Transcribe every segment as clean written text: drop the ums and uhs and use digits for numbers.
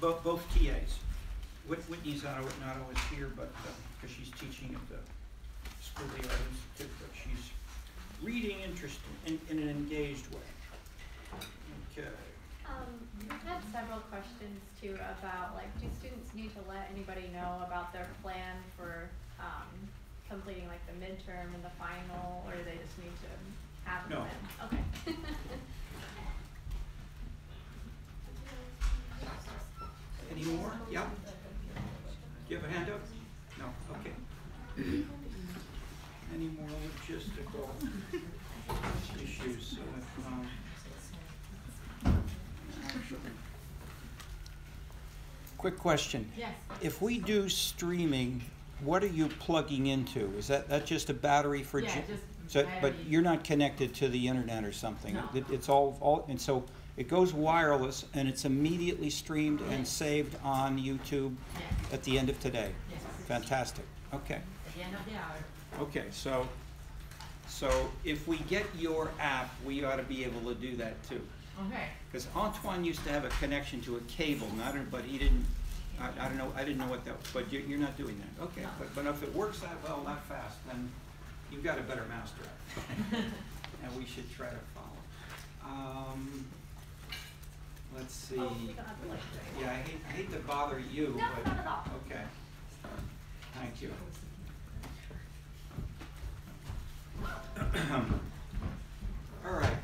Both TAs. Whitney's not always here, but because she's teaching at the School of the Art Institute, but she's reading in an engaged way. Okay. We've had several questions too about, like, do students need to let anybody know about their plan for completing like the midterm and the final, or do they just need to have them in? Okay. Any more? Yeah. Do you have a hand up? No. Okay. Any more logistical issues? Quick question. Yes. If we do streaming, what are you plugging into? Is that just a battery for? Yeah, but you're not connected to the internet or something. No. It's all, and so it goes wireless, and it's immediately streamed and saved on YouTube at the end of today. Yes. Fantastic. Okay. At the end of the hour. Okay. So if we get your app, we ought to be able to do that too. Okay. Because Antoine used to have a connection to a cable, but he didn't. I don't know. I didn't know what that was. But you're not doing that. Okay. No. But if it works that well, that fast, then you've got a better mousetrap. And we should try to follow. Let's see. Oh, we don't have to like Yeah, I hate to bother you, no, but not at all. okay. Thank you. All right.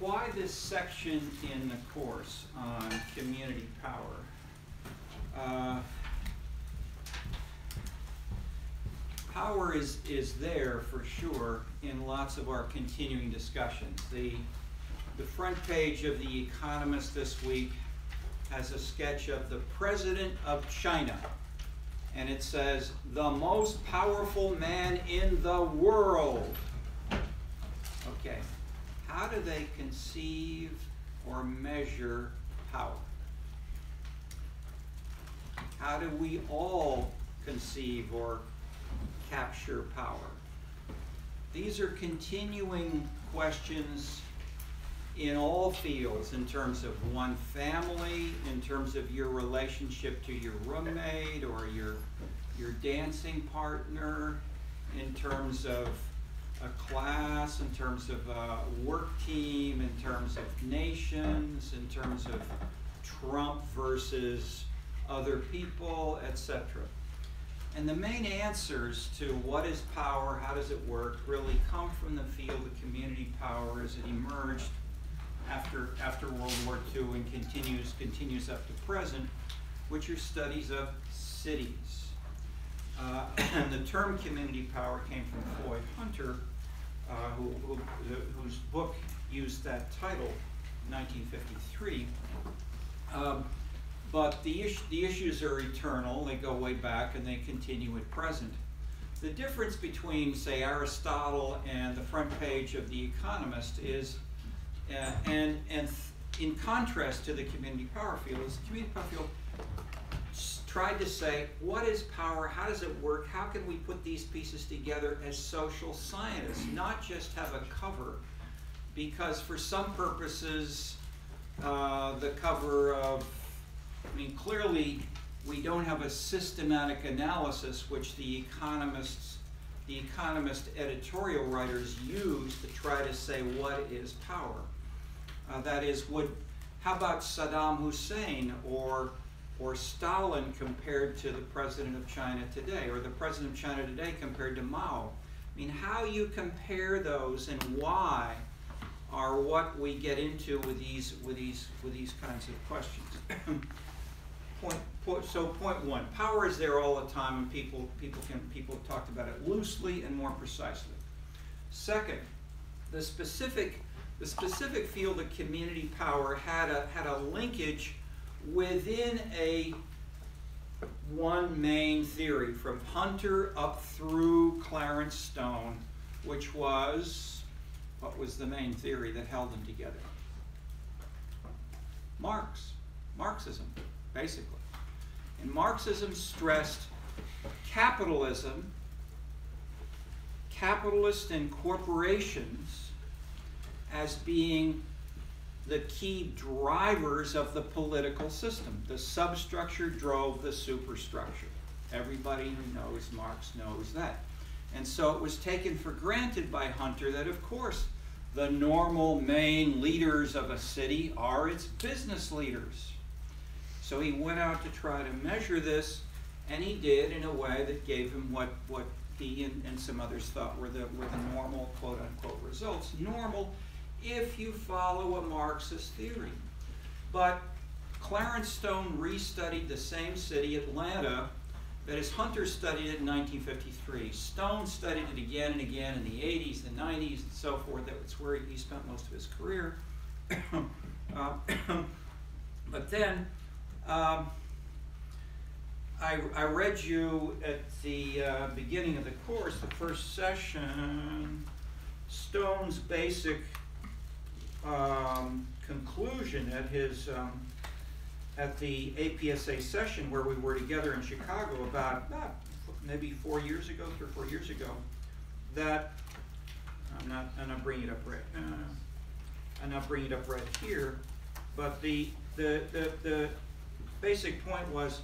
Why this section in the course on community power? Power is there for sure in lots of our continuing discussions. The front page of The Economist this week has a sketch of the president of China. And it says, the most powerful man in the world. Okay. How do they conceive or measure power? How do we all conceive or capture power? These are continuing questions in all fields, in terms of one family, in terms of your relationship to your roommate or your dancing partner, in terms of a class, in terms of a work team, in terms of nations, in terms of Trump versus other people, etc. And the main answers to what is power, how does it work, really come from the field of community power as it emerged after World War II and continues up to present, which are studies of cities. And the term community power came from Floyd Hunter, whose book used that title in 1953. But the issues are eternal. They go way back and they continue at present. The difference between, say, Aristotle and the front page of The Economist is, and in contrast to the community power field, is the community power field tried to say, what is power, how does it work, how can we put these pieces together as social scientists, not just have a cover, because for some purposes, the cover of, I mean, clearly we don't have a systematic analysis which the Economist editorial writers use to try to say what is power. That is, how about Saddam Hussein or Stalin compared to the president of China today, or the president of China today compared to Mao? I mean, how you compare those and why are what we get into with these kinds of questions. Point one: power is there all the time, and people have talked about it loosely and more precisely. Second, the specific field of community power had a linkage within one main theory from Hunter up through Clarence Stone, which was, what was the main theory that held them together? Marxism, basically. And Marxism stressed capitalism, capitalist and corporations as being the key drivers of the political system. The substructure drove the superstructure. Everybody who knows Marx knows that. And so it was taken for granted by Hunter that, of course, the normal main leaders of a city are its business leaders. So he went out to try to measure this, and he did in a way that gave him what he and some others thought were the normal, quote-unquote, results. Normal if you follow a Marxist theory. But Clarence Stone restudied the same city, Atlanta, that is Hunter studied it in 1953. Stone studied it again and again in the 80s, the 90s, and so forth. That's where he spent most of his career. But then, I read you at the beginning of the course, the first session, Stone's basic conclusion at his at the APSA session where we were together in Chicago about maybe 4 years ago, 3 or 4 years ago, that I'm not bringing it up right. I'm not bringing it up right here, but the basic point was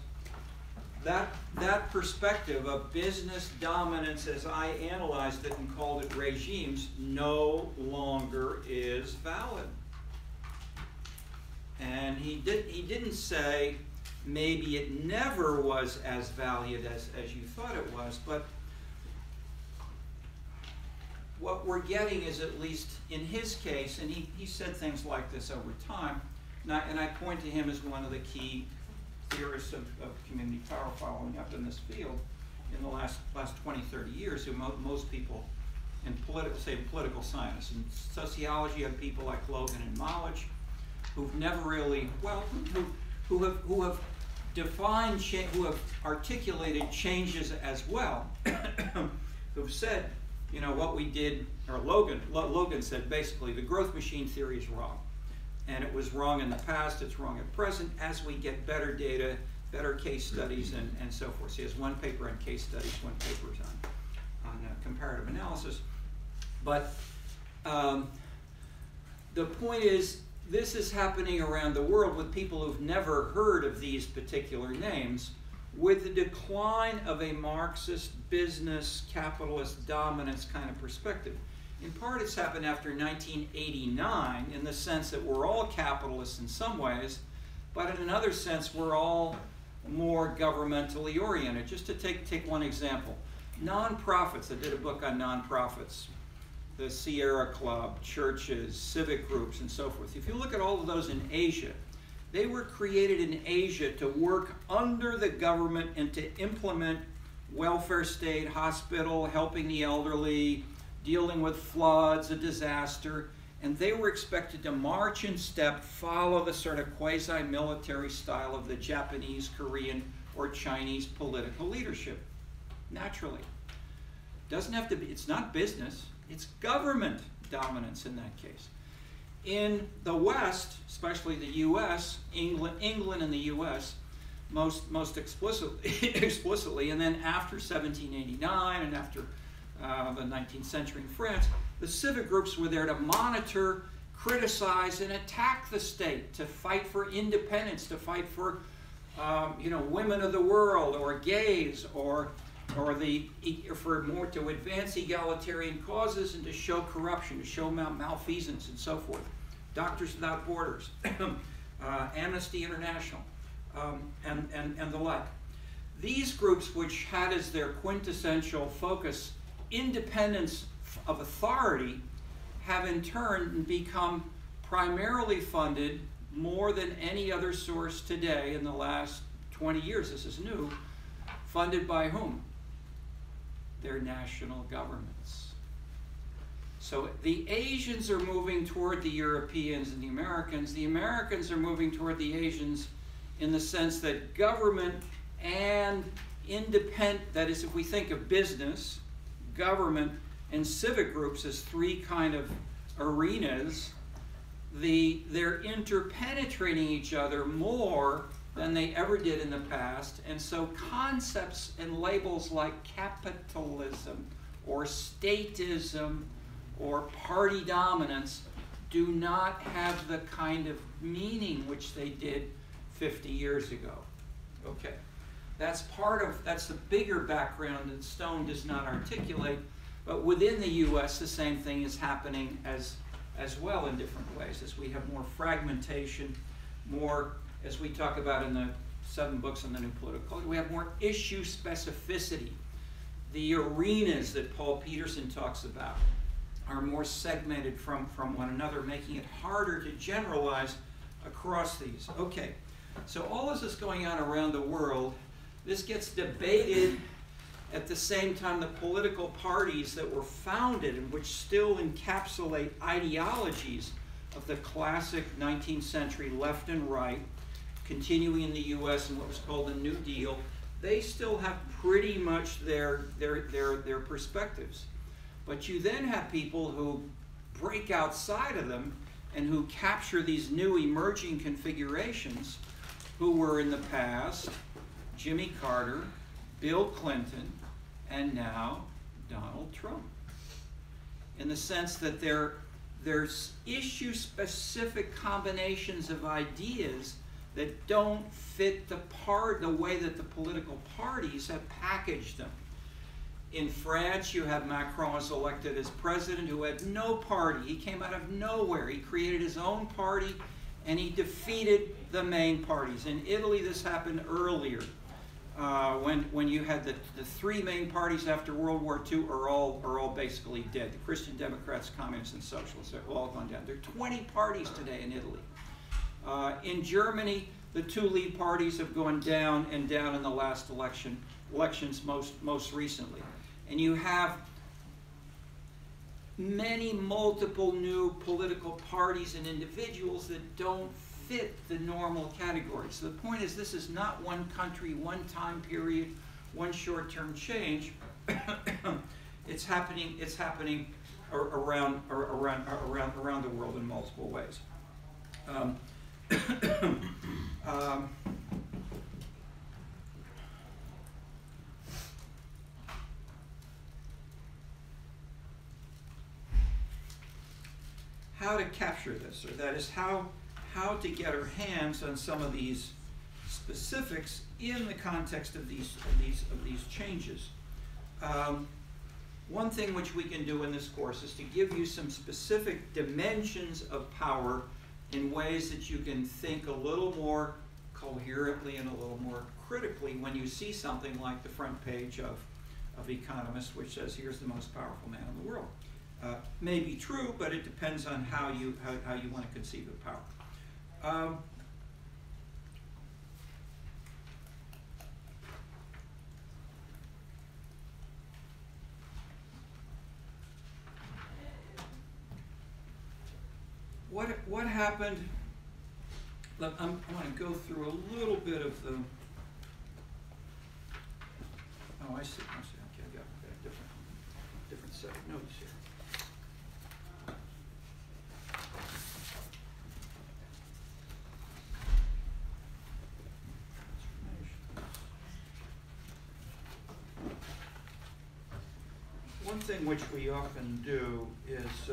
that perspective of business dominance, as I analyzed it and called it regimes, no longer is valid. And he didn't say maybe it never was as valued as you thought it was, but what we're getting is, at least in his case, and he said things like this over time, and I point to him as one of the key theorists of community power following up in this field in the last 20, 30 years, who most people in political science and sociology have people like Logan and Molich, who've never really, well, who have defined, who have articulated changes as well, who've said, you know, what we did, or Logan said basically the growth machine theory is wrong. And it was wrong in the past, it's wrong at present, as we get better data, better case studies, and so forth. So he has one paper on case studies, one paper on comparative analysis. But the point is, this is happening around the world with people who've never heard of these particular names, with the decline of a Marxist business capitalist dominance kind of perspective. In part, it's happened after 1989 in the sense that we're all capitalists in some ways, but in another sense, we're all more governmentally oriented. Just to take one example, nonprofits. I did a book on nonprofits, the Sierra Club, churches, civic groups, and so forth. If you look at all of those in Asia, they were created in Asia to work under the government and to implement welfare state, hospital, helping the elderly, dealing with floods, a disaster, and they were expected to march in step, follow the sort of quasi-military style of the Japanese, Korean, or Chinese political leadership. Naturally. Doesn't have to be, it's not business, it's government dominance in that case. In the West, especially the US, England and the US, most explicitly, and then after 1789 and after the 19th century in France, the civic groups were there to monitor, criticize, and attack the state, to fight for independence, to fight for women of the world, or gays, or to advance egalitarian causes, and to show corruption, to show malfeasance, and so forth. Doctors Without Borders, Amnesty International, and the like. These groups, which had as their quintessential focus independence of authority, have in turn become primarily funded, more than any other source today in the last 20 years, this is new, funded by whom? Their national governments. So the Asians are moving toward the Europeans and the Americans are moving toward the Asians in the sense that government and independent, that is, if we think of business, government, and civic groups as three kind of arenas, they're interpenetrating each other more than they ever did in the past, and so concepts and labels like capitalism or statism or party dominance do not have the kind of meaning which they did 50 years ago. Okay, that's the bigger background that Stone does not articulate, but within the U.S. the same thing is happening as well in different ways, as we have more fragmentation, more, as we talk about in the 7 books on the New Political Culture, we have more issue specificity. The arenas that Paul Peterson talks about are more segmented from one another, making it harder to generalize across these. Okay, so all this is going on around the world. This gets debated at the same time the political parties that were founded and which still encapsulate ideologies of the classic 19th century left and right, continuing in the U.S. in what was called the New Deal, they still have pretty much their perspectives. But you then have people who break outside of them and who capture these new emerging configurations, who were in the past Jimmy Carter, Bill Clinton, and now Donald Trump. In the sense that there's issue-specific combinations of ideas that don't fit the way that the political parties have packaged them. In France, you have Macron was elected as president who had no party. He came out of nowhere. He created his own party, and he defeated the main parties. In Italy, this happened earlier, when you had the 3 main parties after World War II are all basically dead. The Christian Democrats, Communists, and Socialists have all gone down. There are 20 parties today in Italy. In Germany, the 2 lead parties have gone down and down in the last elections most recently. And you have multiple new political parties and individuals that don't fit the normal categories. So the point is, this is not one country, one time period, one short-term change. It's happening around the world in multiple ways. How to capture this, or that is how to get our hands on some of these specifics in the context of these changes. One thing which we can do in this course is to give you some specific dimensions of power in ways that you can think a little more coherently and a little more critically when you see something like the front page of Economist, which says, here's the most powerful man in the world. May be true, but it depends on how you want to conceive of power. What happened? Look, I want to go through a little bit of the. Oh, I see. Okay, I got a different set of notes here. One thing which we often do is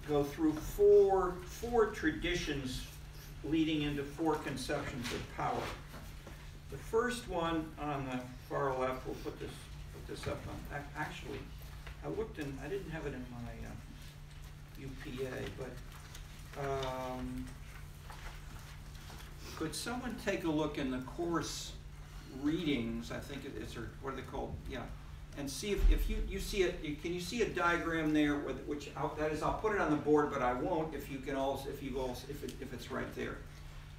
go through four traditions leading into 4 conceptions of power. The first one on the far left, we'll put this up on. Actually, I looked and I didn't have it in my UPA, but could someone take a look in the course readings? I think it's, or what are they called? Yeah. And see if you see it. Can you see a diagram there? That is, I'll put it on the board, but I won't if you can also if it's right there.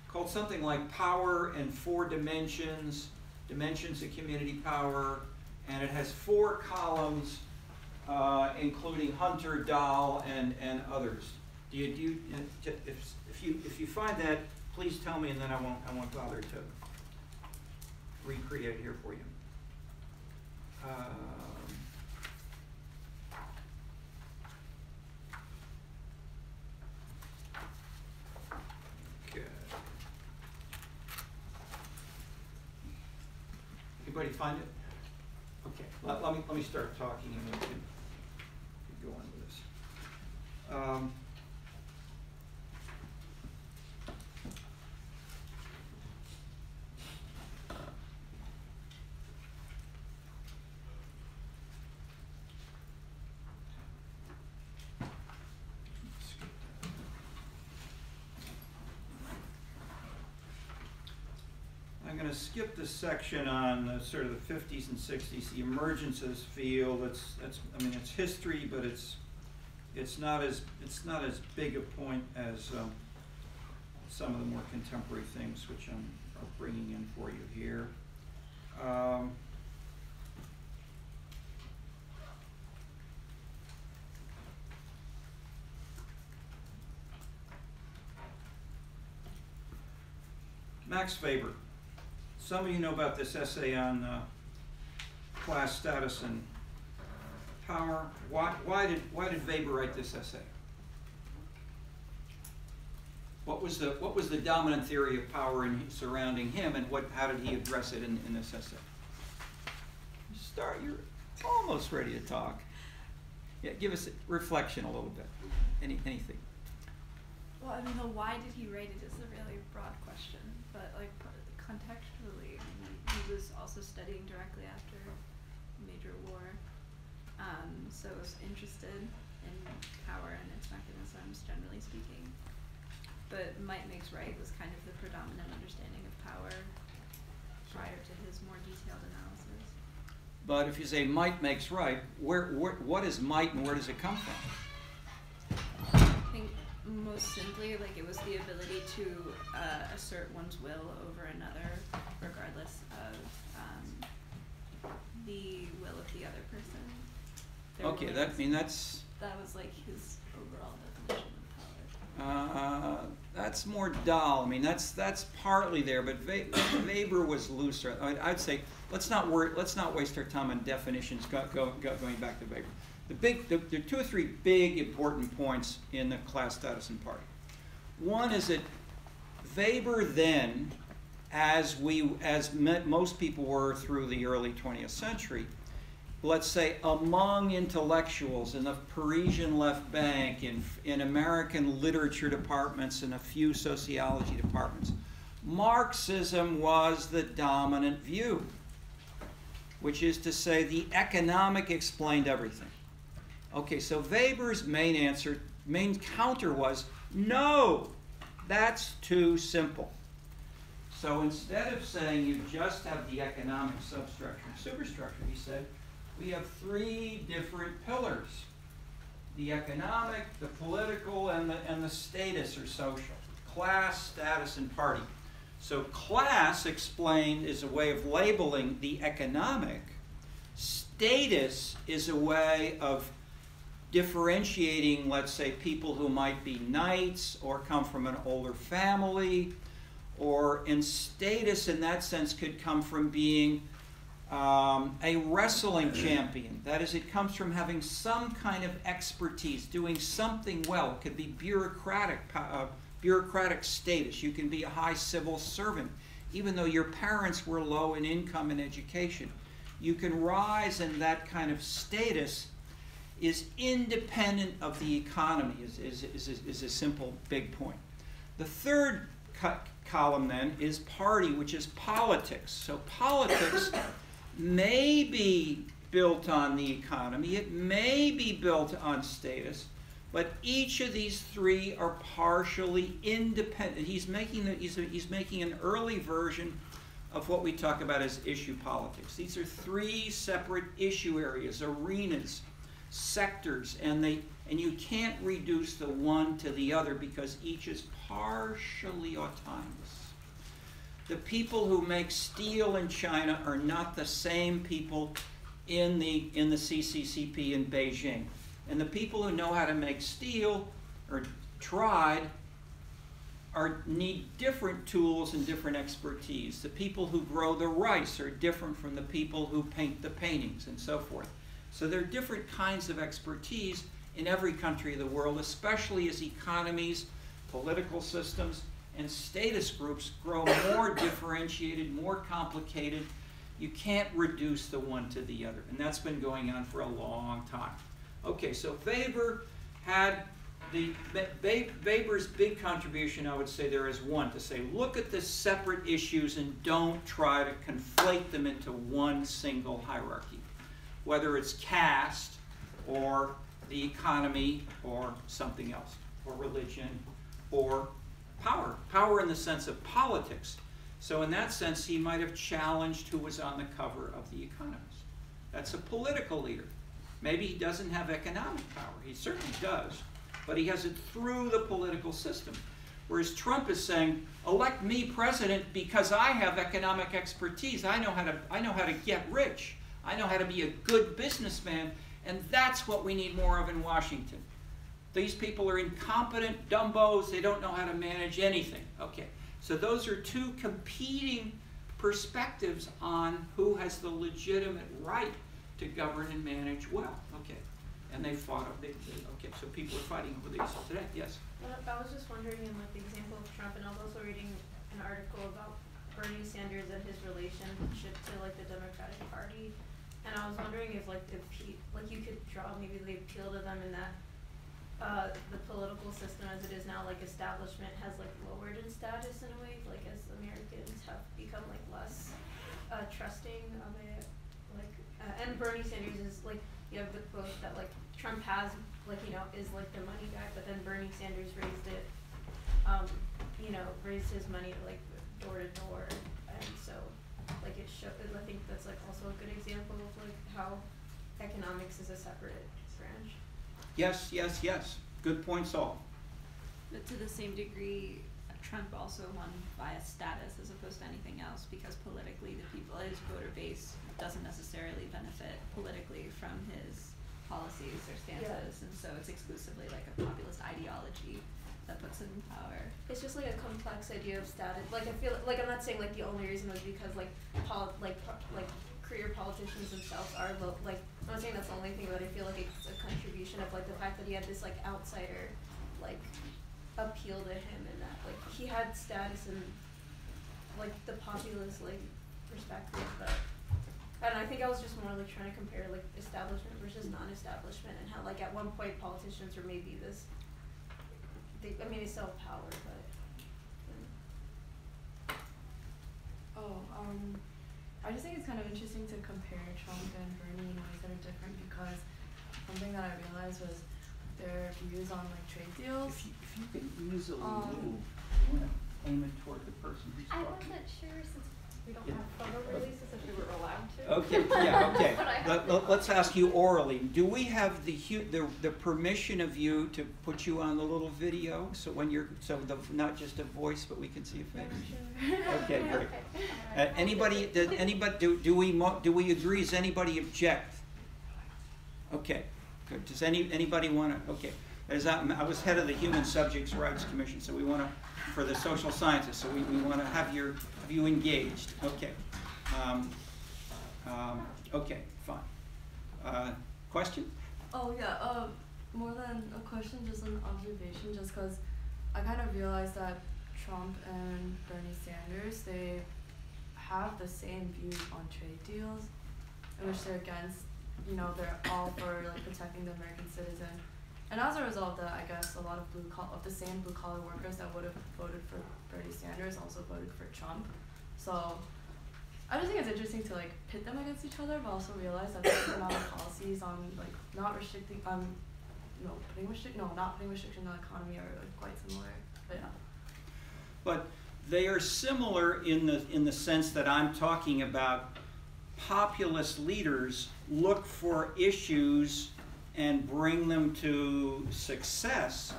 Called something like Power and 4 Dimensions, Dimensions of Community Power, and it has 4 columns, including Hunter, Dahl, and others. If you find that, please tell me, and then I won't bother to recreate it here for you. Good. Anybody find it? Okay. Let me start talking, and we can I'm going to skip the section on sort of the 50s and 60s, the emergences field. I mean, it's history, but it's not as big a point as some of the more contemporary things, which I'm bringing in for you here. Max Weber. Some of you know about this essay on class status and power. Why did Weber write this essay? What was the dominant theory of power surrounding him, and how did he address it in this essay? You're almost ready to talk. Yeah, give us a reflection a little bit. Anything. Well, I mean, the why did he write it is a really broad question, but like contextually, he was also studying directly after a major war, so was interested in power and its mechanisms, generally speaking. But might makes right was kind of the predominant understanding of power prior to his more detailed analysis. But if you say might makes right, what is might and where does it come from? I think most simply, like, it was the ability to assert one's will over another, regardless of the will of the other person. Okay, that was like his overall definition of power. That's more dull. I mean, that's partly there, but Weber was looser. I'd say let's not waste our time on definitions. Going back to Weber, there are 2 or 3 big important points in the class status and party. One is that Weber then, as most people were through the early 20th century, let's say among intellectuals in the Parisian left bank, in American literature departments, and a few sociology departments, Marxism was the dominant view, which is to say the economic explained everything. Okay, so Weber's main counter was, no, that's too simple. So instead of saying you just have the economic substructure and superstructure, he said, we have 3 different pillars: the economic, the political, and the status or social. Class, status, and party. So class, explained, is a way of labeling the economic. Status is a way of differentiating, let's say, people who might be knights or come from an older family, and status in that sense could come from being a wrestling champion. That is, it comes from having some kind of expertise, doing something well. It could be bureaucratic status. You can be a high civil servant. Even though your parents were low in income and education, you can rise, and that kind of status is independent of the economy, is a simple big point. The third column then is party, which is politics. So politics may be built on the economy, it may be built on status, but each of these 3 are partially independent. He's making an early version of what we talk about as issue politics. These are 3 separate issue areas, arenas, sectors, and you can't reduce the one to the other because each is partially autonomous. The people who make steel in China are not the same people in the CCCP in Beijing. And the people who know how to make steel, or tried, need different tools and different expertise. The people who grow the rice are different from the people who paint the paintings, and so forth. So there are different kinds of expertise in every country of the world, especially as economies, political systems, and status groups grow more differentiated, more complicated. You can't reduce the one to the other, and that's been going on for a long time. Okay, so Weber had Weber's big contribution, I would say, there is one, to say, look at the separate issues and don't try to conflate them into one single hierarchy, whether it's caste or the economy or something else, or religion or power. Power in the sense of politics. So in that sense, he might have challenged who was on the cover of The Economist. That's a political leader. Maybe he doesn't have economic power. He certainly does. But he has it through the political system. Whereas Trump is saying, elect me president because I have economic expertise. I know how to get rich. I know how to be a good businessman. And that's what we need more of in Washington. These people are incompetent dumbos. They don't know how to manage anything. Okay. So those are two competing perspectives on who has the legitimate right to govern and manage well. Okay. And they fought. Okay, so people are fighting over these today. Yes? I was just wondering, in like the example of Trump, and I was also reading an article about Bernie Sanders and his relationship to like the Democratic Party, and I was wondering if you could draw maybe the appeal to them in that the political system as it is now, like establishment, has like lowered in status in a way, like as Americans have become like less trusting of it, like and Bernie Sanders is like, you have the quote that like Trump has like, you know, is like the money guy, but then Bernie Sanders raised it, you know, raised his money to like door to door, and so like it showed. I think that's like also a good example of like how economics is a separate branch. Yes, yes, yes. Good points all. But to the same degree, Trump also won via status as opposed to anything else, because politically the people, his voter base doesn't necessarily benefit politically from his policies or stances, and so it's exclusively like a populist ideology that puts him in power. It's just like a complex idea of status. Like I feel like I'm not saying like the only reason was because like career politicians themselves are low. Like I'm not saying that's the only thing, but I feel like it's a contribution of like the fact that he had this like outsider like appeal to him, and that like he had status and like the populist like perspective, but. And I think I was just more like trying to compare like establishment versus non-establishment, and how like at one point politicians were maybe this, they still have power, but. I just think it's kind of interesting to compare Trump and Bernie in ways that are different, because something that I realized was their views on like trade deals. If you could easily move, you want to aim it toward the person who's I talking. wasn't sure, since we don't have photo releases, if we were allowed to. Okay, yeah, okay. Let's ask you orally. Do we have the permission of you to put you on the little video, so when you're not just a voice, but we can see a face? Okay, great. Do we agree? Does anybody object? Okay, good. Does anybody want to? Okay. I was head of the Human Subjects Rights Commission, so we want to, for the social scientists, so we want to have you engaged. Okay. Okay, fine. Question? Oh yeah, more than a question, just an observation, just because I kind of realized that Trump and Bernie Sanders, they have the same views on trade deals, in which they're against, you know, they're all for like protecting the American citizen. And as a result of that, I guess a lot of the same blue-collar workers that would have voted for Bernie Sanders also voted for Trump. So I just think it's interesting to like pit them against each other, but also realize that the economic policies on like not putting restriction on the economy are like quite similar. But yeah. But they are similar in the sense that I'm talking about. Populist leaders look for issues and bring them to success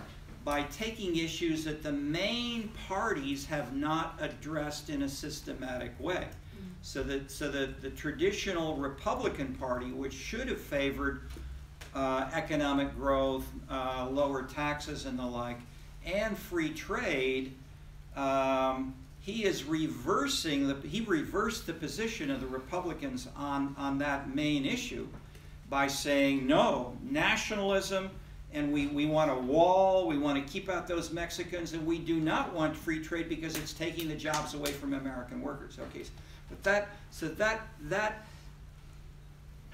by taking issues that the main parties have not addressed in a systematic way. So that the traditional Republican Party, which should have favored economic growth, lower taxes and the like, and free trade, he reversed the position of the Republicans on that main issue by saying, no, nationalism, and we want a wall, we want to keep out those Mexicans, and we do not want free trade because it's taking the jobs away from American workers. Okay, but that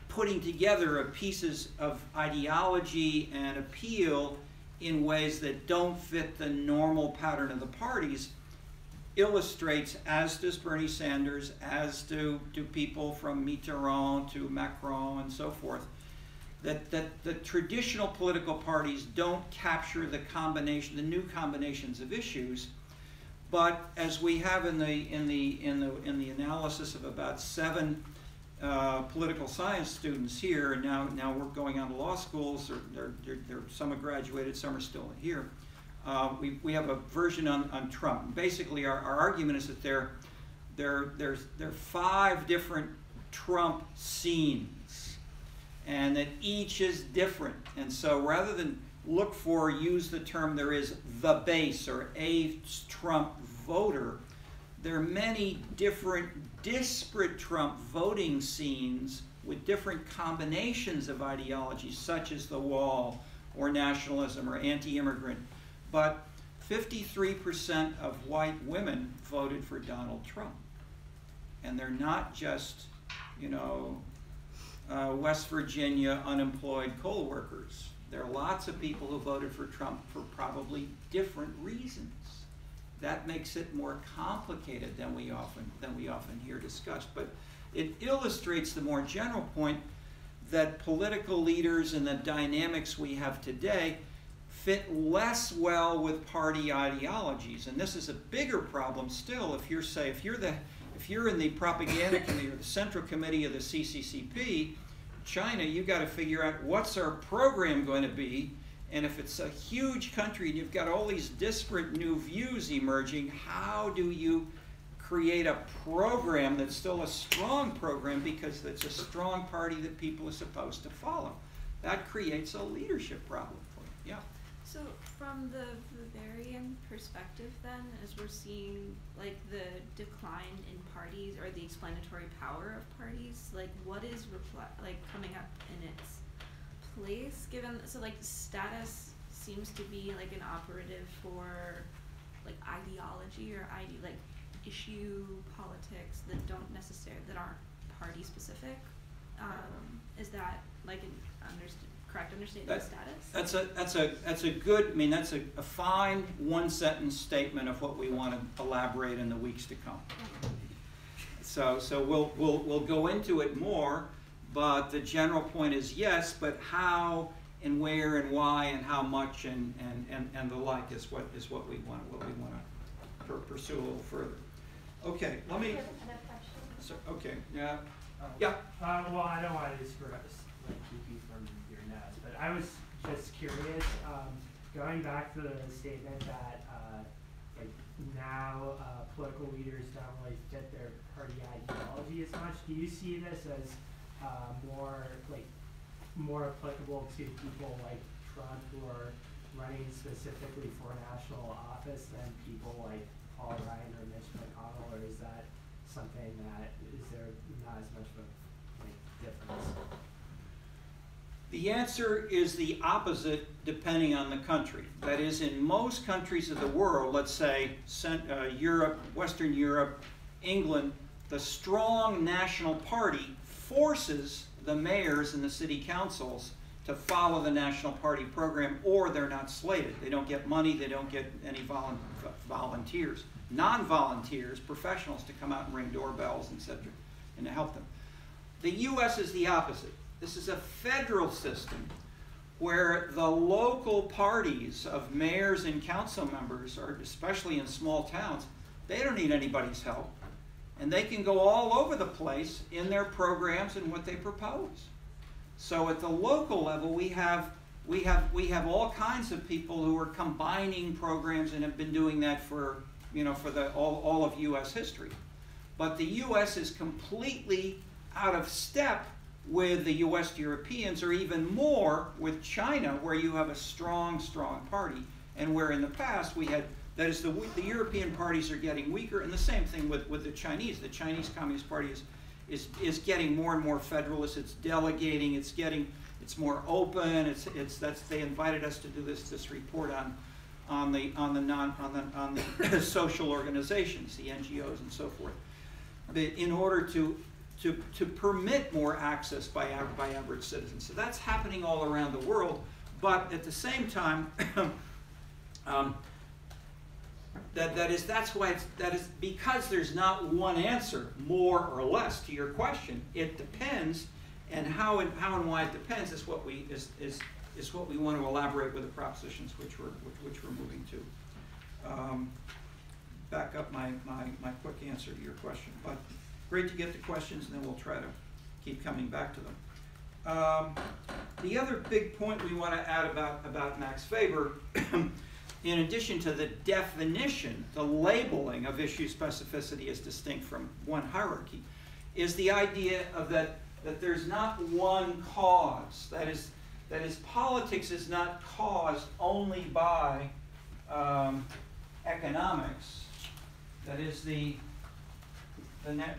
putting together of pieces of ideology and appeal in ways that don't fit the normal pattern of the parties illustrates, as does Bernie Sanders, as do people from Mitterrand to Macron and so forth, that the traditional political parties don't capture the new combinations of issues. But as we have in the analysis of about 7 political science students here, and now we're going on to law schools, or some have graduated, some are still here. We have a version on Trump. Basically, our argument is that there are 5 different Trump scenes, and that each is different. And so rather than use the term there is the base or a Trump voter, there are many different disparate Trump voting scenes with different combinations of ideologies, such as the wall or nationalism or anti-immigrant. But 53% of white women voted for Donald Trump. And they're not just, West Virginia unemployed coal workers. There are lots of people who voted for Trump for probably different reasons. That makes it more complicated than we often hear discussed. But it illustrates the more general point that political leaders and the dynamics we have today fit less well with party ideologies. And this is a bigger problem still if you're in the propaganda committee or the central committee of the CCCP, China, you've got to figure out what's our program going to be. And if it's a huge country and you've got all these disparate new views emerging, how do you create a program that's still a strong program because it's a strong party that people are supposed to follow? That creates a leadership problem for you. Yeah. So from the Bavarian perspective then, as we're seeing like the decline in parties or the explanatory power of parties, like what is coming up in its place, given status seems to be like an operative for like ideology or issue politics that aren't party specific. Is that like an correct understanding of status? That's a good, that's a fine one-sentence statement of what we want to elaborate in the weeks to come. So we'll go into it more, but the general point is yes, but how and where and why and how much and the like is what we want to pursue a little further. Okay, let me. So, okay, yeah, yeah. Well, I don't want to keep you from your notes, but I was just curious. Going back to the statement that now political leaders don't really fit their party ideology as much. Do you see this as more applicable to people like Trump who are running specifically for national office than people like Paul Ryan or Mitch McConnell, or is that something that is there not as much of a difference? The answer is the opposite depending on the country. That is, in most countries of the world, let's say Europe, Western Europe, England, the strong national party forces the mayors and the city councils to follow the national party program, or they're not slated. They don't get money, they don't get any volunteers. Non-volunteers, professionals to come out and ring doorbells, etc., and to help them. The U.S. is the opposite. This is a federal system where the local parties of mayors and council members, are especially in small towns, they don't need anybody's help. And they can go all over the place in their programs and what they propose. So at the local level, we have all kinds of people who are combining programs and have been doing that for all of U.S. history. But the U.S. is completely out of step with the West Europeans, or even more with China, where you have a strong party, and where in the past we had, that is, the European parties are getting weaker, and the same thing with the Chinese. The Chinese Communist Party is getting more and more federalist. It's delegating. It's more open. They invited us to do this report on the social organizations, the NGOs and so forth, in order to permit more access by average citizens. So that's happening all around the world, But at the same time, that's why that is because there's not one answer, more or less, to your question. It depends, and how and why it depends is what we want to elaborate with the propositions which we're moving to. Back up my quick answer to your question, but great to get the questions, and then we'll try to keep coming back to them. The other big point we want to add about Max Weber, in addition to the definition, the labeling of issue specificity as distinct from one hierarchy, is the idea of that there's not one cause. That is, politics is not caused only by economics. That is the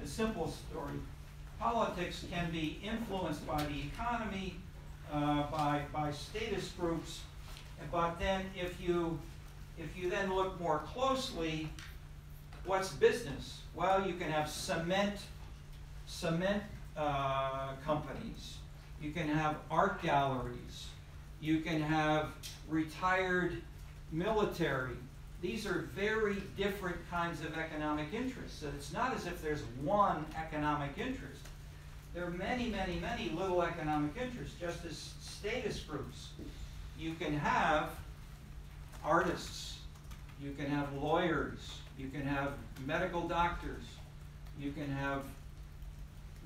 simple story. Politics can be influenced by the economy, by status groups, but then if you then look more closely, what's business? Well, you can have cement companies. You can have art galleries. You can have retired military. These are very different kinds of economic interests. So it's not as if there's one economic interest. There are many, many, many little economic interests, just as status groups. You can have artists. You can have lawyers. You can have medical doctors. You can have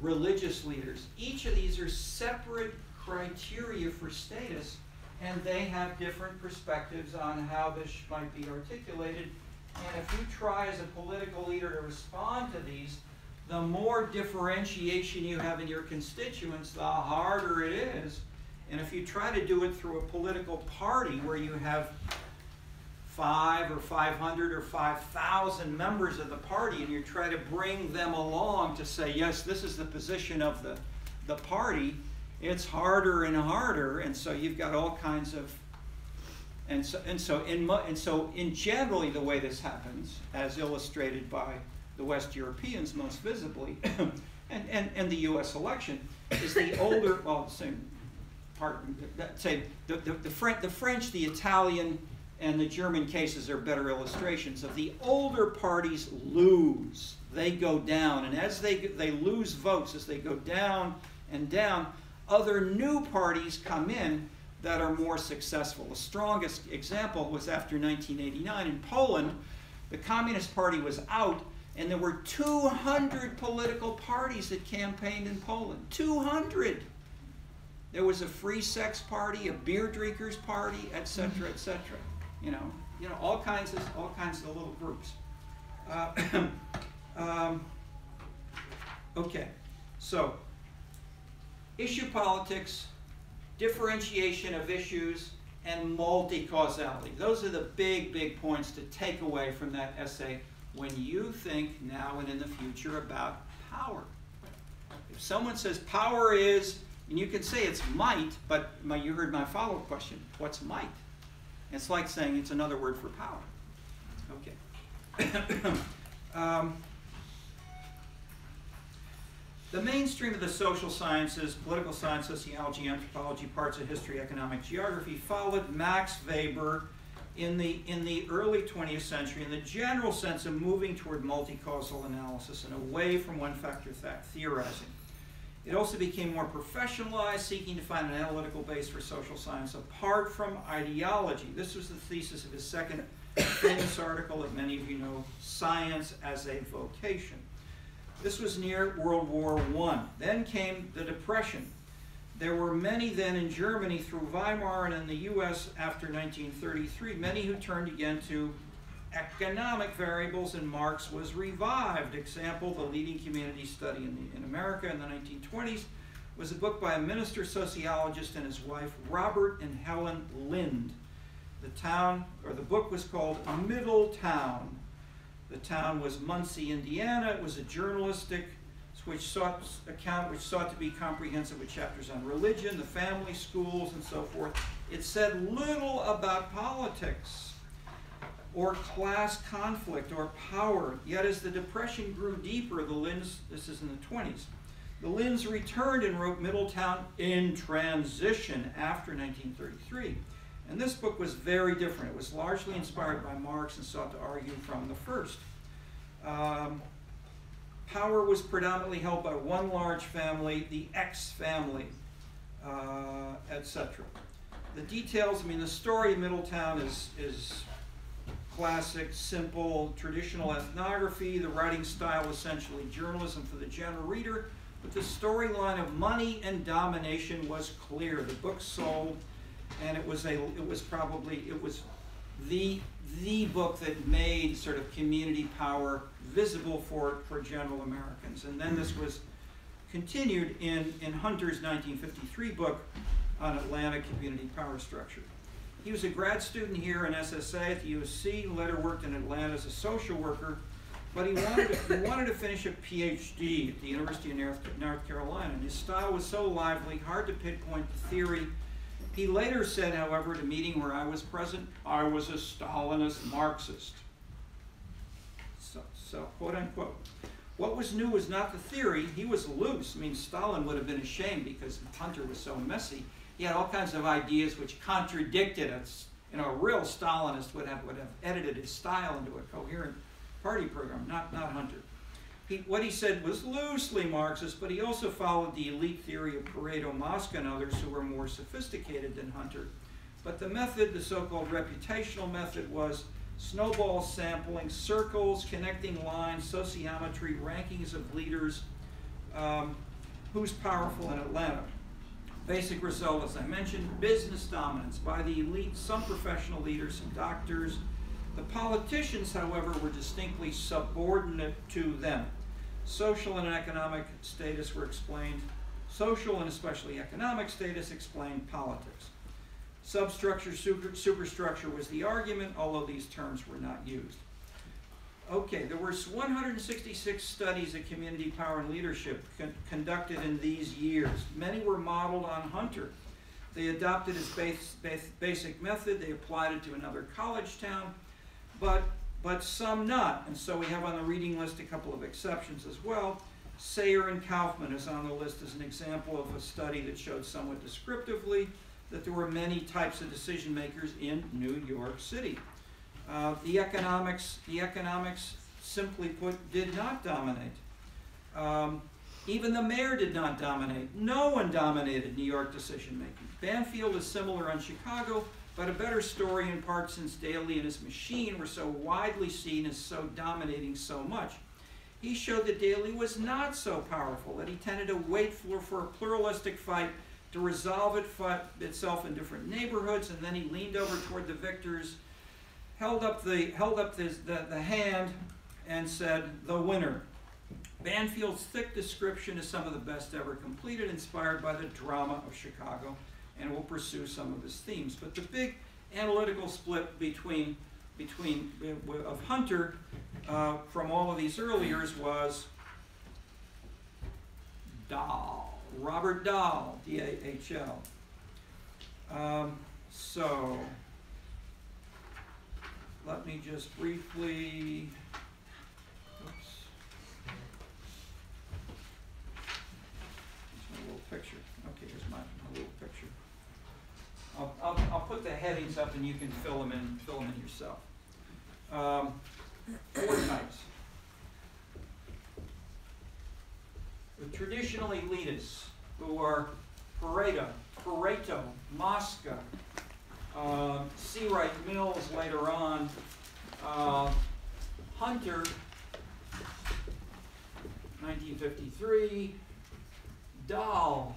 religious leaders. Each of these are separate criteria for status, and they have different perspectives on how this might be articulated. And if you try as a political leader to respond to these, the more differentiation you have in your constituents, the harder it is. And if you try to do it through a political party where you have 5 or 500 or 5,000 members of the party, and you try to bring them along to say, yes, this is the position of the party, it's harder and harder. And so you've got all kinds of, and so in generally the way this happens, as illustrated by the West Europeans most visibly, and the U.S. election, is the older, well, same part, say the French, the Italian, and the German cases are better illustrations of the older parties lose. They go down, and as they lose votes, as they go down and down, other new parties come in that are more successful. The strongest example was after 1989 in Poland. The Communist Party was out, and there were 200 political parties that campaigned in Poland. 200! There was a free sex party, a beer drinkers party, etc., etc. You know, all kinds of little groups. Okay, so issue politics, differentiation of issues, and multi-causality. Those are the big points to take away from that essay when you think now and in the future about power. If someone says power is, and you can say it's might, but you heard my follow-up question, what's might? It's like saying it's another word for power. Okay. The mainstream of the social sciences, political science, sociology, anthropology, parts of history, economic geography, followed Max Weber in the early 20th century in the general sense of moving toward multi-causal analysis and away from one-factor theorizing. It also became more professionalized, seeking to find an analytical base for social science apart from ideology. This was the thesis of his second famous article that many of you know, Science as a Vocation. This was near World War I. Then came the Depression. There were many then in Germany through Weimar and in the US after 1933, many who turned again to economic variables, and Marx was revived. Example, The Leading Community Study in America in the 1920s was a book by a minister sociologist and his wife, Robert and Helen Lind. The book was called Middletown. The town was Muncie, Indiana. It was a journalistic which sought to be comprehensive with chapters on religion, the family, schools, and so forth. It said little about politics or class conflict or power. Yet as the Depression grew deeper, this is in the 20s, The Lynns returned and wrote Middletown in Transition after 1933. And this book was very different. It was largely inspired by Marx and sought to argue from the first. Power was predominantly held by one large family, the X family, etc. The details, I mean, the story of Middletown is classic, simple, traditional ethnography, the writing style essentially journalism for the general reader, but the storyline of money and domination was clear. The book sold, and it was the book that made sort of community power visible for general Americans. And then this was continued in Hunter's 1953 book on Atlanta community power structure. He was a grad student here in SSA at the USC, later worked in Atlanta as a social worker, but he wanted to finish a PhD at the University of North Carolina. And his style was so lively, hard to pinpoint the theory. He later said, however, at a meeting where I was present, I was a Stalinist Marxist. So quote unquote. What was new was not the theory, he was loose. I mean, Stalin would have been ashamed because Hunter was so messy. He had all kinds of ideas which contradicted us. You know, a real Stalinist would have edited his style into a coherent party program, not Hunter. What he said was loosely Marxist, but he also followed the elite theory of Pareto, Mosca, and others who were more sophisticated than Hunter. But the method, the so-called reputational method, was snowball sampling, circles, connecting lines, sociometry, rankings of leaders, who's powerful in Atlanta. Basic result, as I mentioned, business dominance by the elite, some professional leaders, some doctors. The politicians, however, were distinctly subordinate to them. Social and economic status were explained. Social and especially economic status explained politics. Substructure, superstructure was the argument, although these terms were not used. Okay, there were 166 studies of community power and leadership conducted in these years. Many were modeled on Hunter. They adopted his basic method. They applied it to another college town, but some not. And so we have on the reading list a couple of exceptions as well. Sayer and Kaufman is on the list as an example of a study that showed somewhat descriptively that there were many types of decision makers in New York City. The economics, simply put, did not dominate. Even the mayor did not dominate. No one dominated New York decision-making. Banfield is similar on Chicago, but a better story in part since Daley and his machine were so widely seen as so dominating so much. He showed that Daley was not so powerful, that he tended to wait for a pluralistic fight to resolve itself in different neighborhoods, and then he leaned over toward the victors, held up the hand, and said, "The winner." Banfield's thick description is some of the best ever completed, inspired by the drama of Chicago, and will pursue some of his themes. But the big analytical split of Hunter from all of these earliers was Dahl, Robert Dahl, D-A-H-L. So let me just briefly, oops. Here's my little picture. Okay, here's my little picture. I'll put the headings up and you can fill them in yourself. 4 types. The traditional elitists, who are Pareto, Mosca, Seawright Mills later on, Hunter, 1953, Dahl,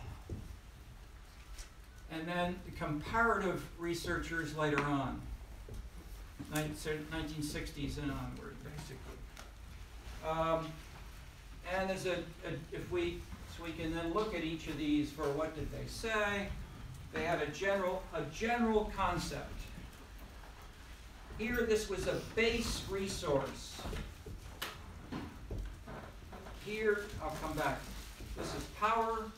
and then the comparative researchers later on, 1960s and onward, basically. And there's so we can then look at each of these for what did they say. They had a general concept. Here, this was a base resource. Here, I'll come back. This is power,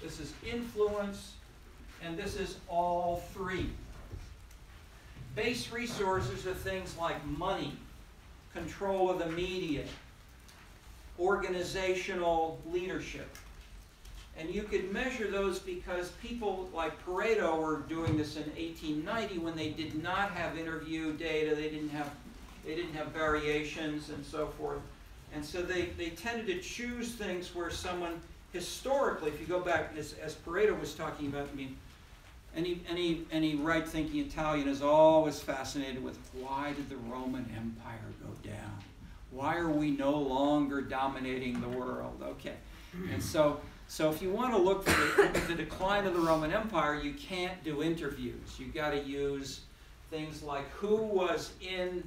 this is influence, and this is all 3. Base resources are things like money, control of the media, organizational leadership. And you could measure those because people like Pareto were doing this in 1890 when they did not have interview data, they didn't have variations and so forth. And so they tended to choose things where someone historically, if you go back, as Pareto was talking about, I mean, any right-thinking Italian is always fascinated with why did the Roman Empire go down? Why are we no longer dominating the world? Okay, and so if you want to look for the decline of the Roman Empire, you can't do interviews. You've got to use things like who was in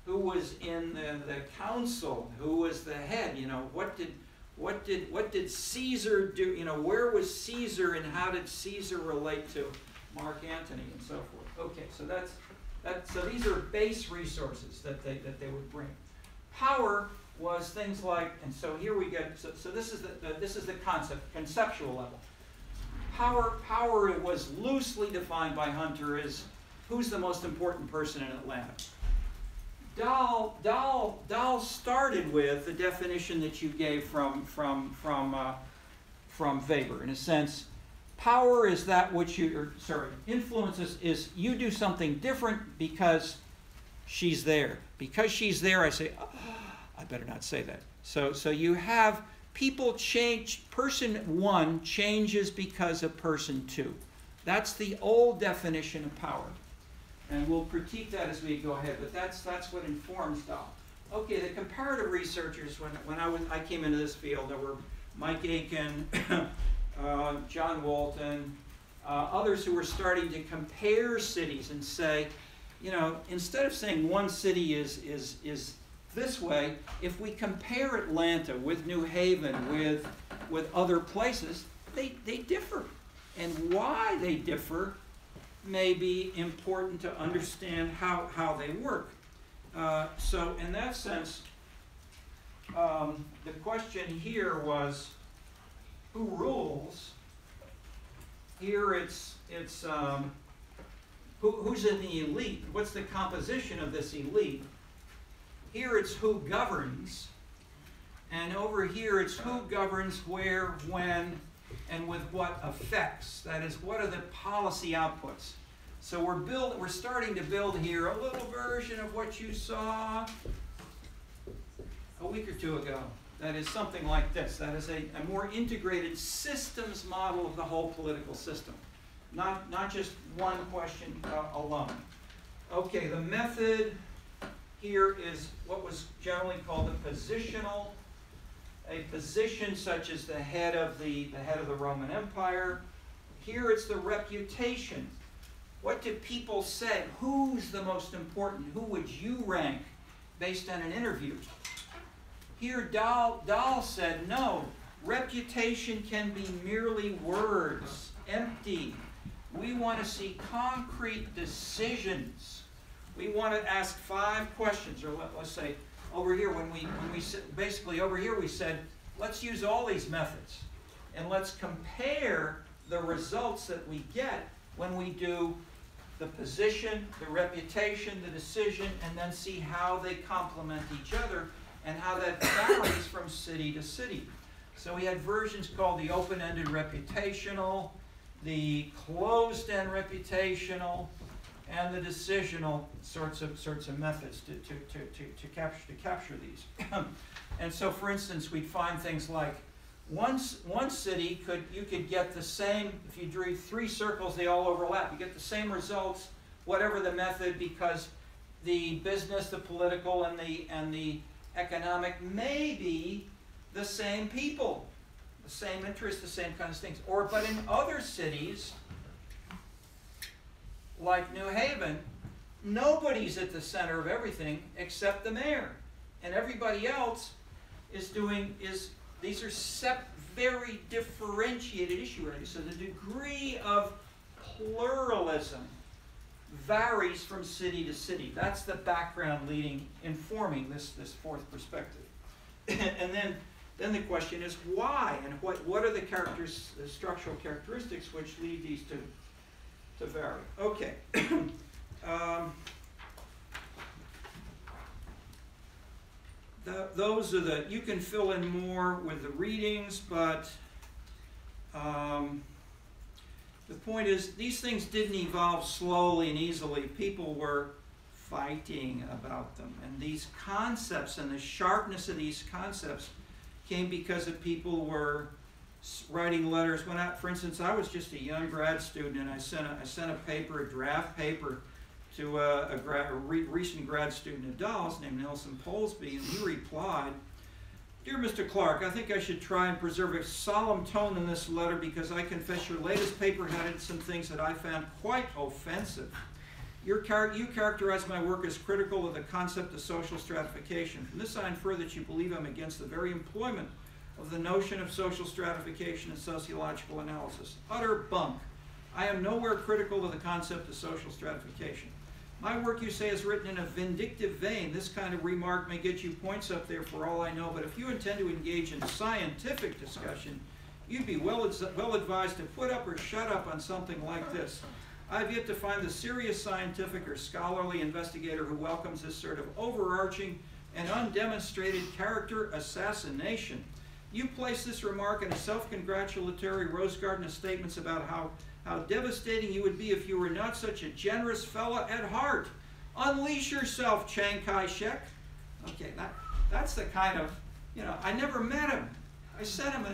the council, who was the head, you know, what did Caesar do, you know, where was Caesar and how did Caesar relate to Mark Antony and so forth. Okay, so these are base resources that they would bring. Power was things like, and so here we get, so this is the conceptual level. Power was loosely defined by Hunter as who's the most important person in Atlanta. Dahl started with the definition that you gave from Weber. In a sense, power is that which influence is you do something different because she's there. Because she's there, I say, oh, I better not say that. So you have people change. Person one changes because of person two. That's the old definition of power. And we'll critique that as we go ahead, but that's what informs Dahl. Okay, the comparative researchers, when I came into this field, there were Mike Aiken, John Walton, others who were starting to compare cities and say, you know, instead of saying one city is this way, if we compare Atlanta with New Haven, with other places, they differ. And why they differ may be important to understand how they work. So in that sense, the question here was, who rules? Here it's who's in the elite? What's the composition of this elite? Here it's who governs. And over here it's who governs where, when, and with what effects. That is, what are the policy outputs? So we're starting to build here a little version of what you saw a week or two ago. That is something like this. That is a more integrated systems model of the whole political system. Not just one question alone. Okay, the method here is what was generally called a positional. A position such as the head of the Roman Empire. Here it's the reputation. What do people say? Who's the most important? Who would you rank based on an interview? Here Dahl said, no, reputation can be merely words, empty. We want to see concrete decisions. We want to ask 5 questions, or let's say, over here, basically over here we said, let's use all these methods and let's compare the results that we get when we do the position, the reputation, the decision, and then see how they complement each other and how that varies from city to city. So we had versions called the open-ended reputational, the closed-end reputational, and the decisional sorts of methods to capture these. And so, for instance, we'd find things like one city you could get the same, if you drew 3 circles, they all overlap. You get the same results, whatever the method, because the business, the political, and the economic may be the same people, the same interests, the same kinds of things. But in other cities, like New Haven, nobody's at the center of everything except the mayor. And everybody else these are very differentiated issue areas. So the degree of pluralism varies from city to city. That's the background informing this 4th perspective. And then the question is why, and what are the structural characteristics which lead these to vary. Okay. Those are you can fill in more with the readings, but The point is, these things didn't evolve slowly and easily. People were fighting about them. And these concepts and the sharpness of these concepts came because of people were writing letters. For instance, I was just a young grad student, and I sent a paper, a draft paper, to a recent grad student at Dulles named Nelson Polsby, and he replied, "Dear Mr. Clark, I think I should try and preserve a solemn tone in this letter because I confess your latest paper had some things that I found quite offensive. You characterize my work as critical of the concept of social stratification. From this I infer that you believe I'm against the very employment of the notion of social stratification in sociological analysis. Utter bunk. I am nowhere critical of the concept of social stratification. My work, you say, is written in a vindictive vein. This kind of remark may get you points up there for all I know, but if you intend to engage in scientific discussion, you'd be well advised to put up or shut up on something like this. I've yet to find the serious scientific or scholarly investigator who welcomes this sort of overarching and undemonstrated character assassination. You place this remark in a self-congratulatory rose garden of statements about how devastating you would be if you were not such a generous fella at heart. Unleash yourself, Chiang Kai-shek." Okay, that's the kind of, I never met him. I sent him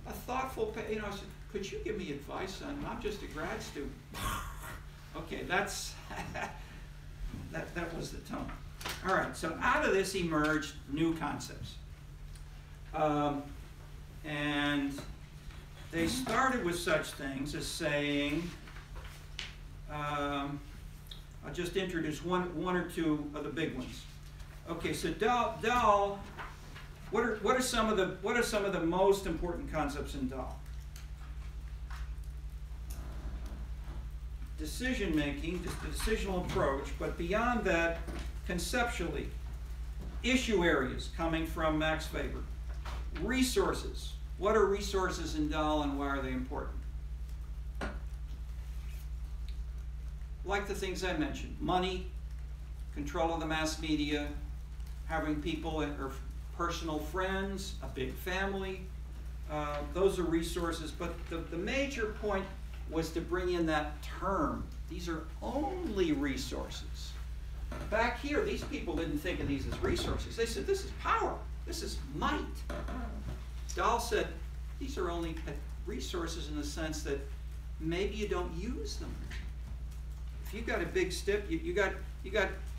a thoughtful, I said, "Could you give me advice, son? I'm just a grad student." Okay, that was the tone. All right, so out of this emerged new concepts. And they started with such things as saying, I'll just introduce one or two of the big ones. Okay, so Dahl, what are some of the most important concepts in Dahl? Decision making, just the decisional approach, but beyond that, conceptually, issue areas coming from Max Weber, resources. What are resources in Dahl and why are they important? Like the things I mentioned, money, control of the mass media, having people or personal friends, a big family, those are resources. But the major point was to bring in that term. These are only resources. Back here, these people didn't think of these as resources. They said, this is power. This is might. Dahl said, these are only resources in the sense that maybe you don't use them. If you've got a big stiff, you got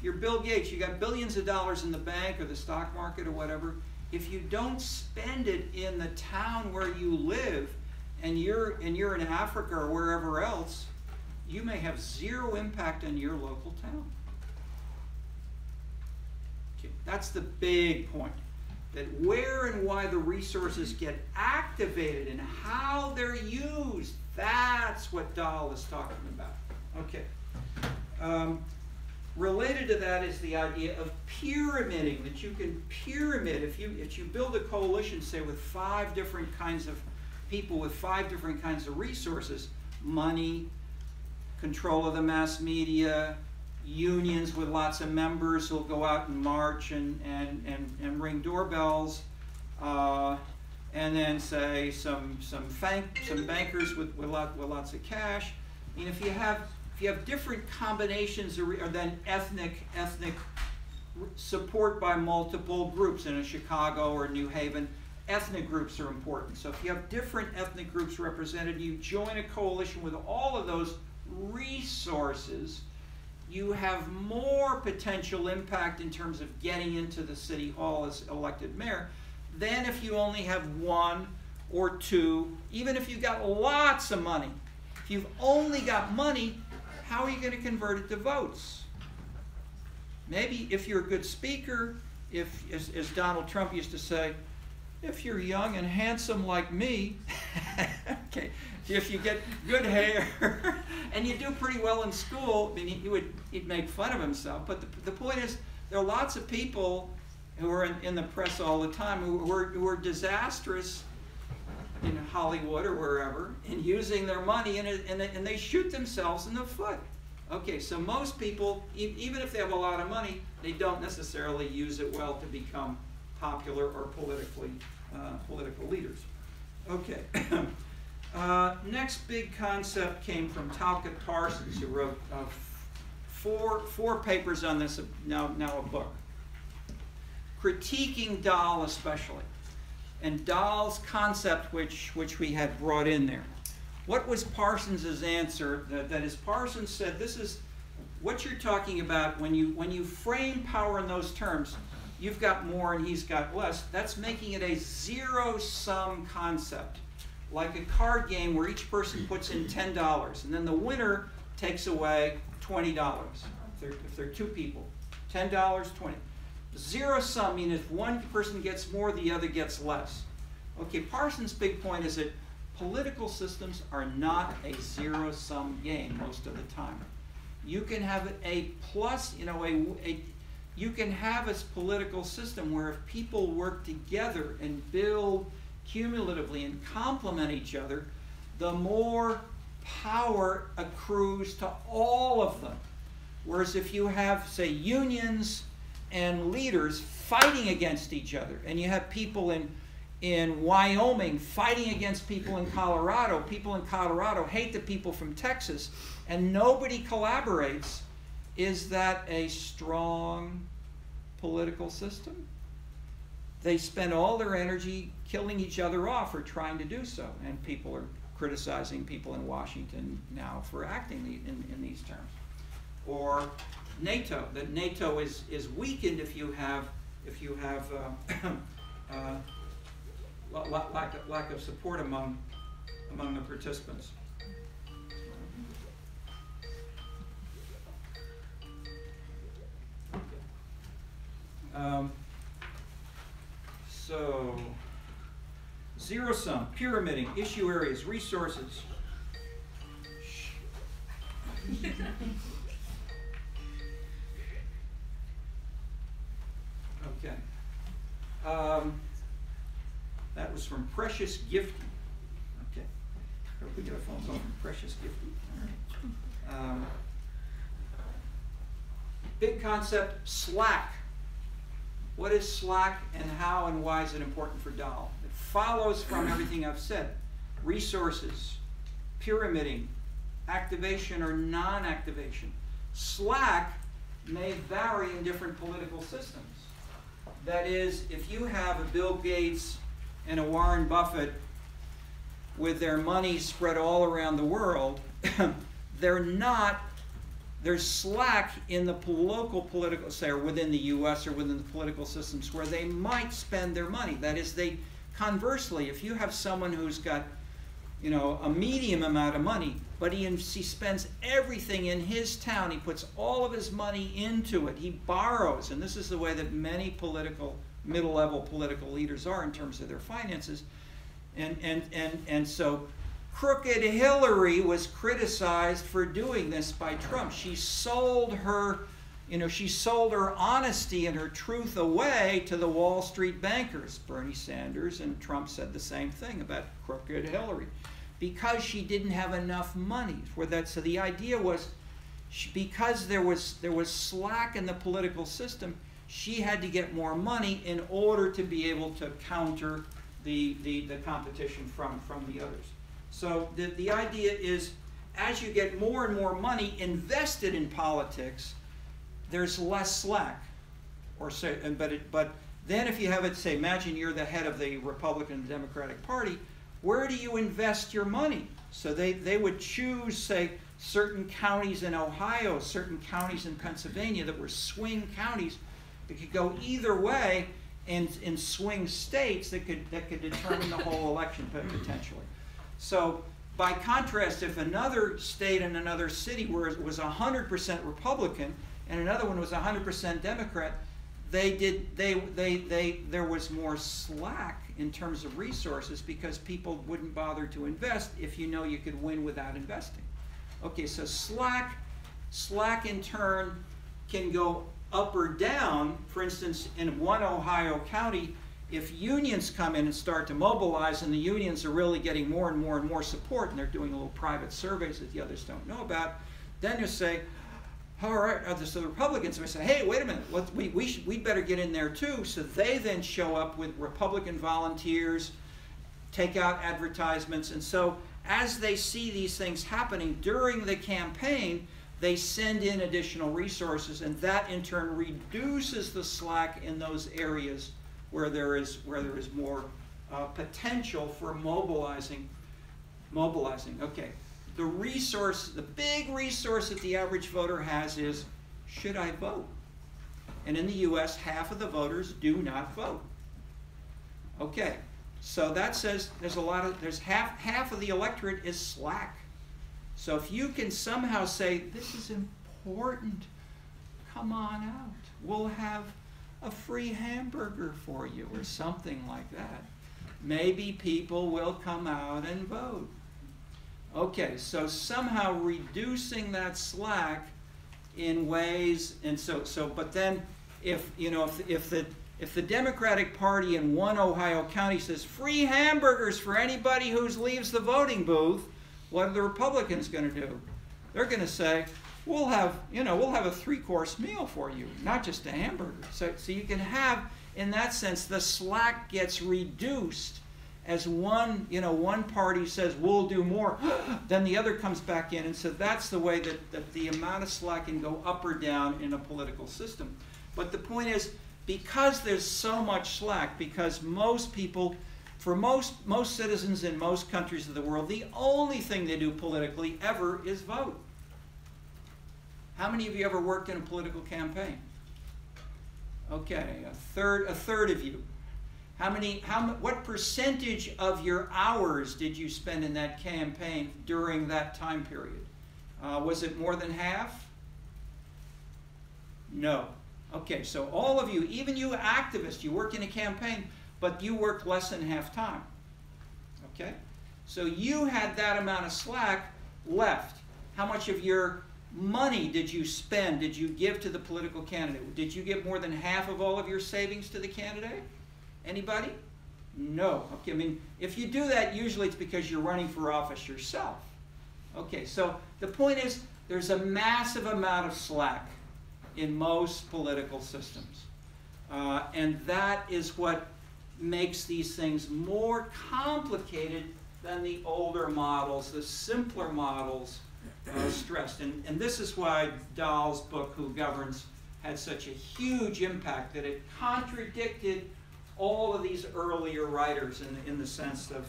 your Bill Gates, you got billions of dollars in the bank or the stock market or whatever. If you don't spend it in the town where you live, and you're in Africa or wherever else, you may have zero impact on your local town. Okay, that's the big point. That where and why the resources get activated and how they're used, that's what Dahl is talking about. Okay. Related to that is the idea of pyramiding, that you can pyramid. If you build a coalition, say, with 5 different kinds of people with 5 different kinds of resources, money, control of the mass media, unions with lots of members who'll go out and march and ring doorbells, and then say some bankers with lots of cash. I mean, if you have different combinations or then ethnic support by multiple groups in a Chicago or New Haven, ethnic groups are important. So if you have different ethnic groups represented, you join a coalition with all of those resources, you have more potential impact in terms of getting into the city hall as elected mayor than if you only have 1 or 2, even if you've got lots of money. If you've only got money, how are you going to convert it to votes? Maybe if you're a good speaker, if, as Donald Trump used to say, if you're young and handsome like me, okay, if you get good hair and you do pretty well in school, I mean, he'd make fun of himself. But the point is, there are lots of people who are in the press all the time who are disastrous in Hollywood or wherever in using their money, and they shoot themselves in the foot. Okay, so most people, even if they have a lot of money, they don't necessarily use it well to become popular or political leaders. Okay. Next big concept came from Talcott Parsons, who wrote four papers on this, now a book. Critiquing Dahl especially, and Dahl's concept which we had brought in there. What was Parsons' answer? That is, Parsons said, this is what you're talking about when you frame power in those terms. You've got more and he's got less. That's making it a zero-sum concept, like a card game where each person puts in $10, and then the winner takes away $20. If they're two people, $10, $20. Zero-sum means if one person gets more, the other gets less. Okay, Parsons' big point is that political systems are not a zero-sum game most of the time. You can have a plus, you can have a political system where if people work together and build cumulatively and complement each other, the more power accrues to all of them. Whereas if you have, say, unions and leaders fighting against each other, and you have people in Wyoming fighting against people in Colorado hate the people from Texas, and nobody collaborates, is that a strong political system? They spend all their energy killing each other off or trying to do so, and people are criticizing people in Washington now for acting in these terms. Or NATO, that NATO is weakened if you have lack of support among the participants. So, zero sum, pyramiding, issue areas, resources. Okay. That was from Precious Gifty. Okay. We got a phone call from Precious Gifty. All right. Big concept, slack. What is slack and how and why is it important for Dahl? It follows from everything I've said. Resources, pyramiding, activation or non-activation. Slack may vary in different political systems. That is, if you have a Bill Gates and a Warren Buffett with their money spread all around the world, there's slack in the local political, say, or within the U.S. or within the political systems where they might spend their money. That is, conversely, if you have someone who's got, a medium amount of money, but he spends everything in his town, he puts all of his money into it, he borrows, and this is the way that many middle-level political leaders are in terms of their finances, and so Crooked Hillary was criticized for doing this by Trump. She sold her honesty and her truth away to the Wall Street bankers. Bernie Sanders and Trump said the same thing about Crooked Hillary, because she didn't have enough money for that. So the idea was, because there was slack in the political system, she had to get more money in order to be able to counter the competition from the others. So the idea is, as you get more and more money invested in politics, there's less slack. But then if you have it, say, imagine you're the head of the Republican and Democratic Party, where do you invest your money? So they would choose, say, certain counties in Ohio, certain counties in Pennsylvania that were swing counties that could go either way, and in swing states that could determine the whole election potentially. So by contrast, if another state and another city was 100% Republican and another one was 100% Democrat, there was more slack in terms of resources because people wouldn't bother to invest if you could win without investing. Okay, so slack in turn can go up or down. For instance, in one Ohio county, if unions come in and start to mobilize, and the unions are really getting more and more and more support, and they're doing little private surveys that the others don't know about, then you say, all right, so the Republicans may say, hey, wait a minute, we'd better get in there too. So they then show up with Republican volunteers, take out advertisements, and so as they see these things happening during the campaign, they send in additional resources, and that in turn reduces the slack in those areas where there is more potential for mobilizing. Okay, the big resource that the average voter has is, should I vote? And in the U.S., half of the voters do not vote. Okay, so that says there's half of the electorate is slack. So if you can somehow say, this is important, come on out, we'll have a free hamburger for you or something like that, maybe people will come out and vote. Okay, so somehow reducing that slack in ways, and but then if the Democratic Party in one Ohio county says free hamburgers for anybody who leaves the voting booth, what are the Republicans going to do? They're going to say, we'll have a 3-course meal for you, not just a hamburger. So you can have, in that sense, the slack gets reduced as one party says, we'll do more, then the other comes back in. And so that's the way that the amount of slack can go up or down in a political system. But the point is, because there's so much slack, because most people, for most citizens in most countries of the world, the only thing they do politically ever is vote. How many of you ever worked in a political campaign? Okay, a third of you. What percentage of your hours did you spend in that campaign during that time period? Was it more than half? No. Okay, so all of you, even you activists, you work in a campaign, but you work less than half time. Okay? So you had that amount of slack left. How much of your money did you spend, did you give to the political candidate? Did you give more than half of all of your savings to the candidate? Anybody? No. Okay, I mean, if you do that, usually it's because you're running for office yourself. Okay, so the point is, there's a massive amount of slack in most political systems. And that is what makes these things more complicated than the older models, the simpler models stressed. And this is why Dahl's book, Who Governs, had such a huge impact, that it contradicted all of these earlier writers in the sense of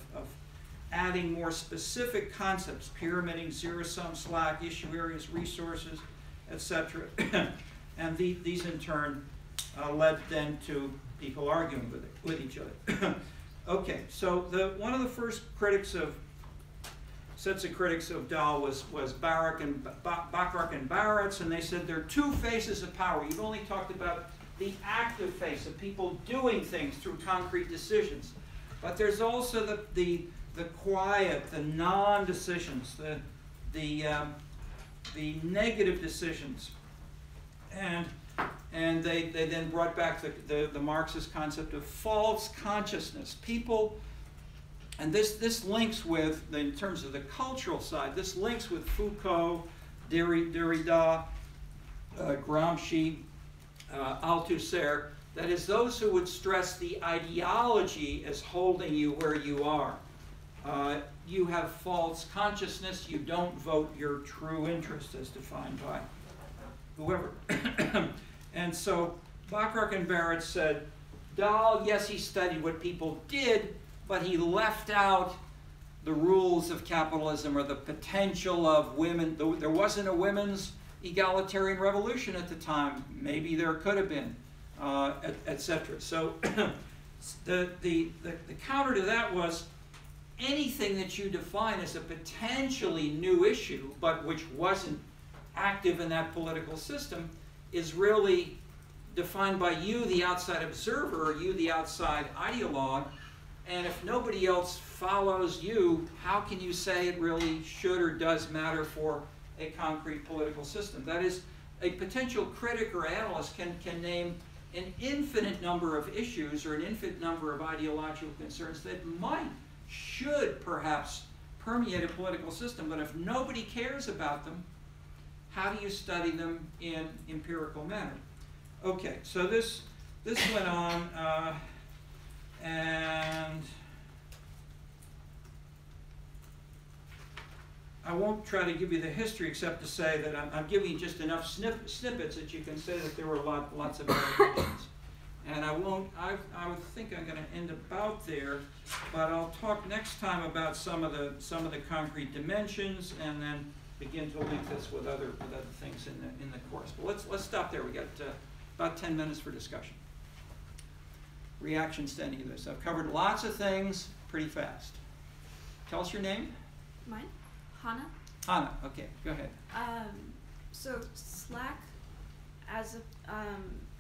adding more specific concepts, pyramiding, zero-sum slack, issue areas, resources, etc. And these in turn led then to people arguing with each other. Okay, so one of the first sets of critics of Dahl was Bachrach and Baratz, and they said there are two faces of power. You've only talked about the active face of people doing things through concrete decisions, but there's also the quiet, the non-decisions, the negative decisions, and they then brought back the Marxist concept of false consciousness. People, and this links with, in terms of the cultural side, this links with Foucault, Derrida, Gramsci, Althusser, that is, those who would stress the ideology as holding you where you are. You have false consciousness, you don't vote your true interest as defined by whoever. And so Bachrach and Baratz said, Dahl, yes, he studied what people did, but he left out the rules of capitalism or the potential of women. There wasn't a women's egalitarian revolution at the time. Maybe there could have been, etc. So the counter to that was, anything that you define as a potentially new issue, but which wasn't active in that political system, is really defined by you, the outside observer, or you, the outside ideologue. And if nobody else follows you, how can you say it really should or does matter for a concrete political system? That is, a potential critic or analyst can name an infinite number of issues or an infinite number of ideological concerns that should perhaps permeate a political system, but if nobody cares about them, how do you study them in empirical manner? Okay, so this went on, and I won't try to give you the history except to say that I'm giving you just enough snippets that you can say that there were lots of allegations. And I would think I'm going to end about there, but I'll talk next time about some of the concrete dimensions, and then begin to link this with other things in the course. But let's stop there. We got about 10 minutes for discussion. Reactions to any of this? I've covered lots of things pretty fast. Tell us your name. Mine? Hannah? Hannah, okay, go ahead. So Slack, as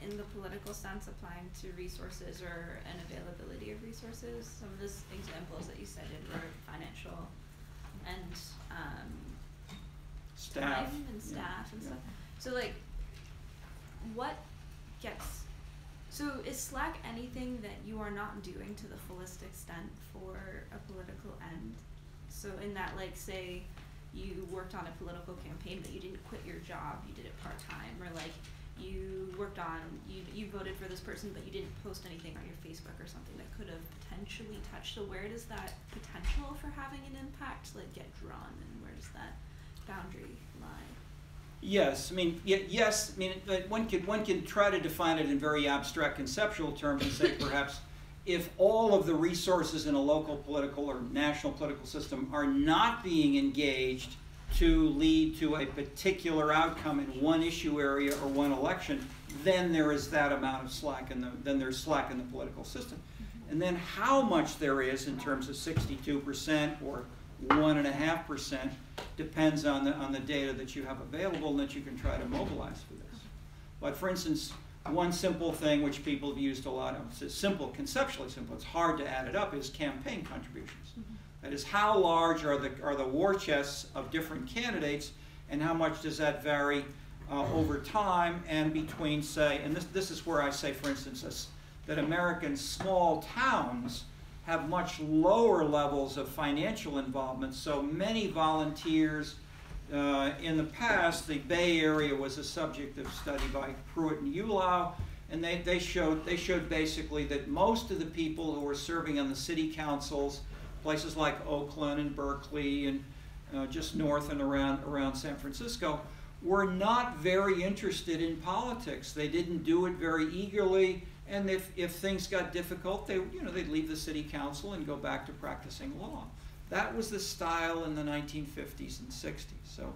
in the political sense, applying to resources or an availability of resources. Some of the examples that you cited were financial and Staff. time and staff and stuff. So like, so is Slack anything that you are not doing to the fullest extent for a political end? So in that, like, say you worked on a political campaign but you didn't quit your job, you did it part-time, or like you worked on, you voted for this person but you didn't post anything on your Facebook or something that could have potentially touched. So where does that potential for having an impact like get drawn, and where does that boundary lie? Yes, I mean, yes, I mean, one can try to define it in very abstract conceptual terms and say perhaps if all of the resources in a local political or national political system are not being engaged to lead to a particular outcome in one issue area or one election, then there is that amount of slack then there's slack in the political system. And then how much there is in terms of 62% or 1.5% depends on the data that you have available and that you can try to mobilize for this. But for instance, one simple thing which people have used a lot of, it's simple, conceptually simple, it's hard to add it up, is campaign contributions. That is, how large are the war chests of different candidates, and how much does that vary over time and between, say, and this is where I say, for instance, that American small towns have much lower levels of financial involvement. So many volunteers. In the past, the Bay Area was a subject of study by Pruitt and Ulau, and they showed basically that most of the people who were serving on the city councils, places like Oakland and Berkeley and just north and around San Francisco, were not very interested in politics. They didn't do it very eagerly. And if things got difficult, they'd leave the city council and go back to practicing law. That was the style in the 1950s and 60s. So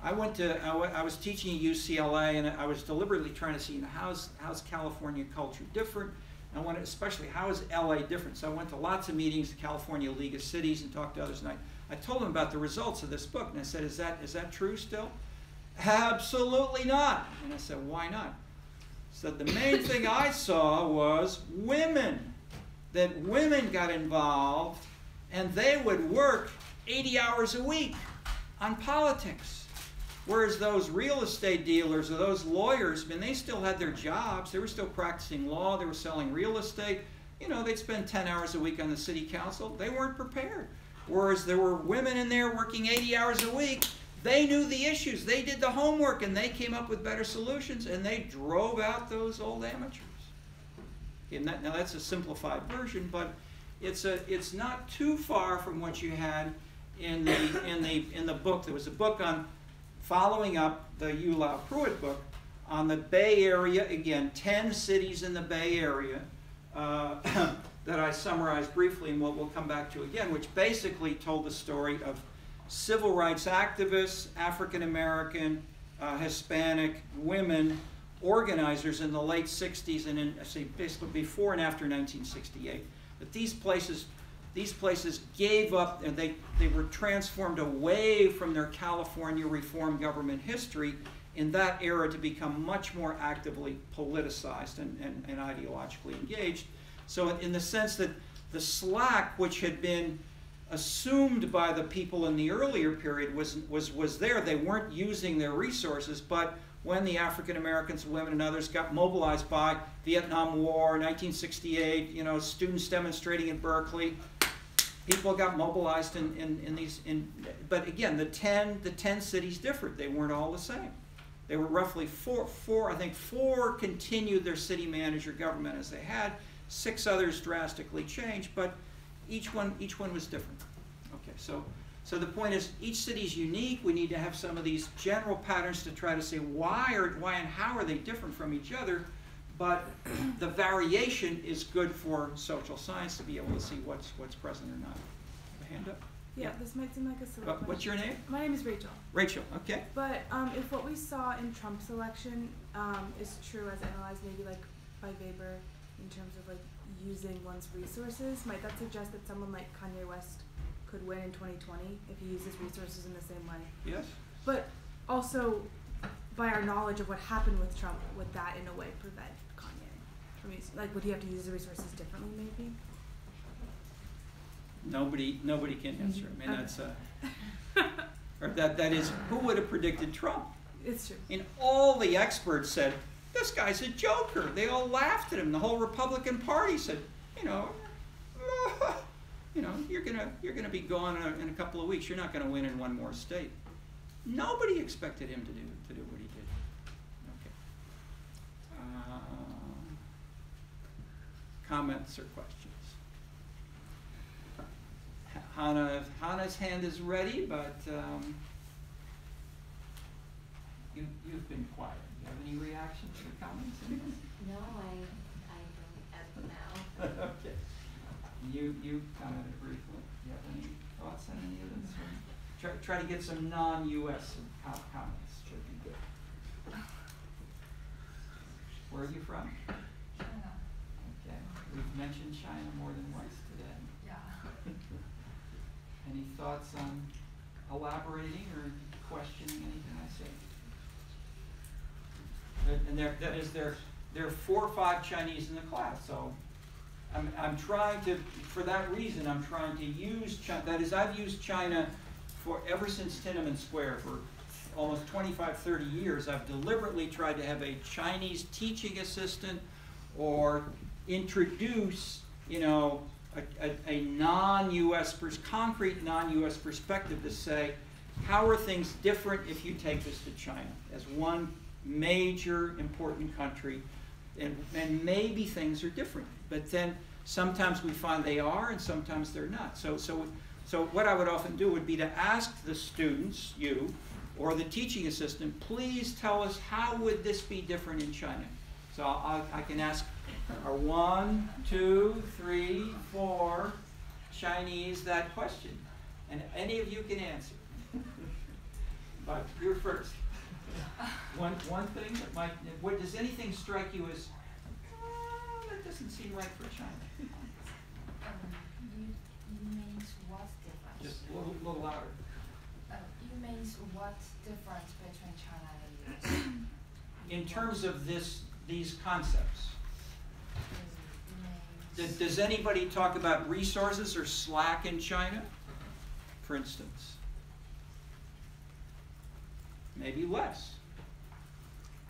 I was teaching at UCLA, and I was deliberately trying to see how's California culture different, and especially how is LA different. So I went to lots of meetings, the California League of Cities, and talked to others. And I told them about the results of this book, and I said, is that true still? Absolutely not. And I said, why not? So the main thing I saw was women, that women got involved, and they would work 80 hours a week on politics. Whereas those real estate dealers or those lawyers, I mean, they still had their jobs. They were still practicing law. They were selling real estate. They'd spend 10 hours a week on the city council. They weren't prepared. Whereas there were women in there working 80 hours a week. They knew the issues. They did the homework, and they came up with better solutions, and they drove out those old amateurs. Now that's a simplified version, but it's not too far from what you had in the book. There was a book on following up the Ulau Pruitt book on the Bay Area. Again, 10 cities in the Bay Area that I summarized briefly, and we'll come back to again, which basically told the story of civil rights activists, African American, Hispanic, women, organizers in the late 60s and basically before and after 1968. That these places gave up, and they were transformed away from their California reform government history in that era to become much more actively politicized and ideologically engaged. So in the sense that the slack which had been assumed by the people in the earlier period was there. They weren't using their resources, but when the African Americans, women, and others got mobilized by Vietnam War, 1968, students demonstrating in Berkeley, people got mobilized in these. But again, the 10 cities differed. They weren't all the same. They were roughly four. I think 4 continued their city manager government as they had. 6 others drastically changed, but each one was different. Okay, so So the point is, each city is unique. We need to have some of these general patterns to try to say why and how are they different from each other. But the variation is good for social science to be able to see what's present or not. Have a hand up? Yeah, this might seem like a silly question. What's your name? My name is Rachel. Rachel, okay. But if what we saw in Trump's election is true as analyzed maybe like by Weber in terms of like using one's resources, might that suggest that someone like Kanye West could win in 2020 if he uses resources in the same way? Yes. But also, by our knowledge of what happened with Trump, would that in a way prevent Kanye from using, like, would he have to use the resources differently maybe? Nobody can answer. I mean, Okay. or that is, who would have predicted Trump? It's true. And all the experts said, this guy's a joker. They all laughed at him. The whole Republican Party said, you're gonna be gone in a couple of weeks. You're not gonna win in one more state. Nobody expected him to do what he did. Okay. Comments or questions? Hannah's hand is ready, but you've been quiet. Do you have any reactions or comments? No, I don't as of now. Okay. You commented briefly. Do you have any thoughts on any of this? Try to get some non-U.S. comments. Should be good. Where are you from? China. Okay. We've mentioned China more than once today. Yeah. Any thoughts on elaborating or questioning anything I say? And there are 4 or 5 Chinese in the class, so I'm trying to, for that reason, I'm trying to use China. That is, I've used China ever since Tiananmen Square for almost 25, 30 years. I've deliberately tried to have a Chinese teaching assistant or introduce, a non-U.S. concrete non-U.S. perspective to say, how are things different if you take this to China as one major important country, and maybe things are different, but then sometimes we find they are and sometimes they're not. So what I would often do would be to ask the students, you, or the teaching assistant, please tell us how would this be different in China. So I can ask our 1, 2, 3, 4 Chinese that question, and any of you can answer. But you're first. One thing that might, does anything strike you as, that doesn't seem right for China? You means what's different? Just a little louder. You means what's different between China and the US? In terms of these concepts, Means does anybody talk about resources or slack in China, for instance? Maybe less.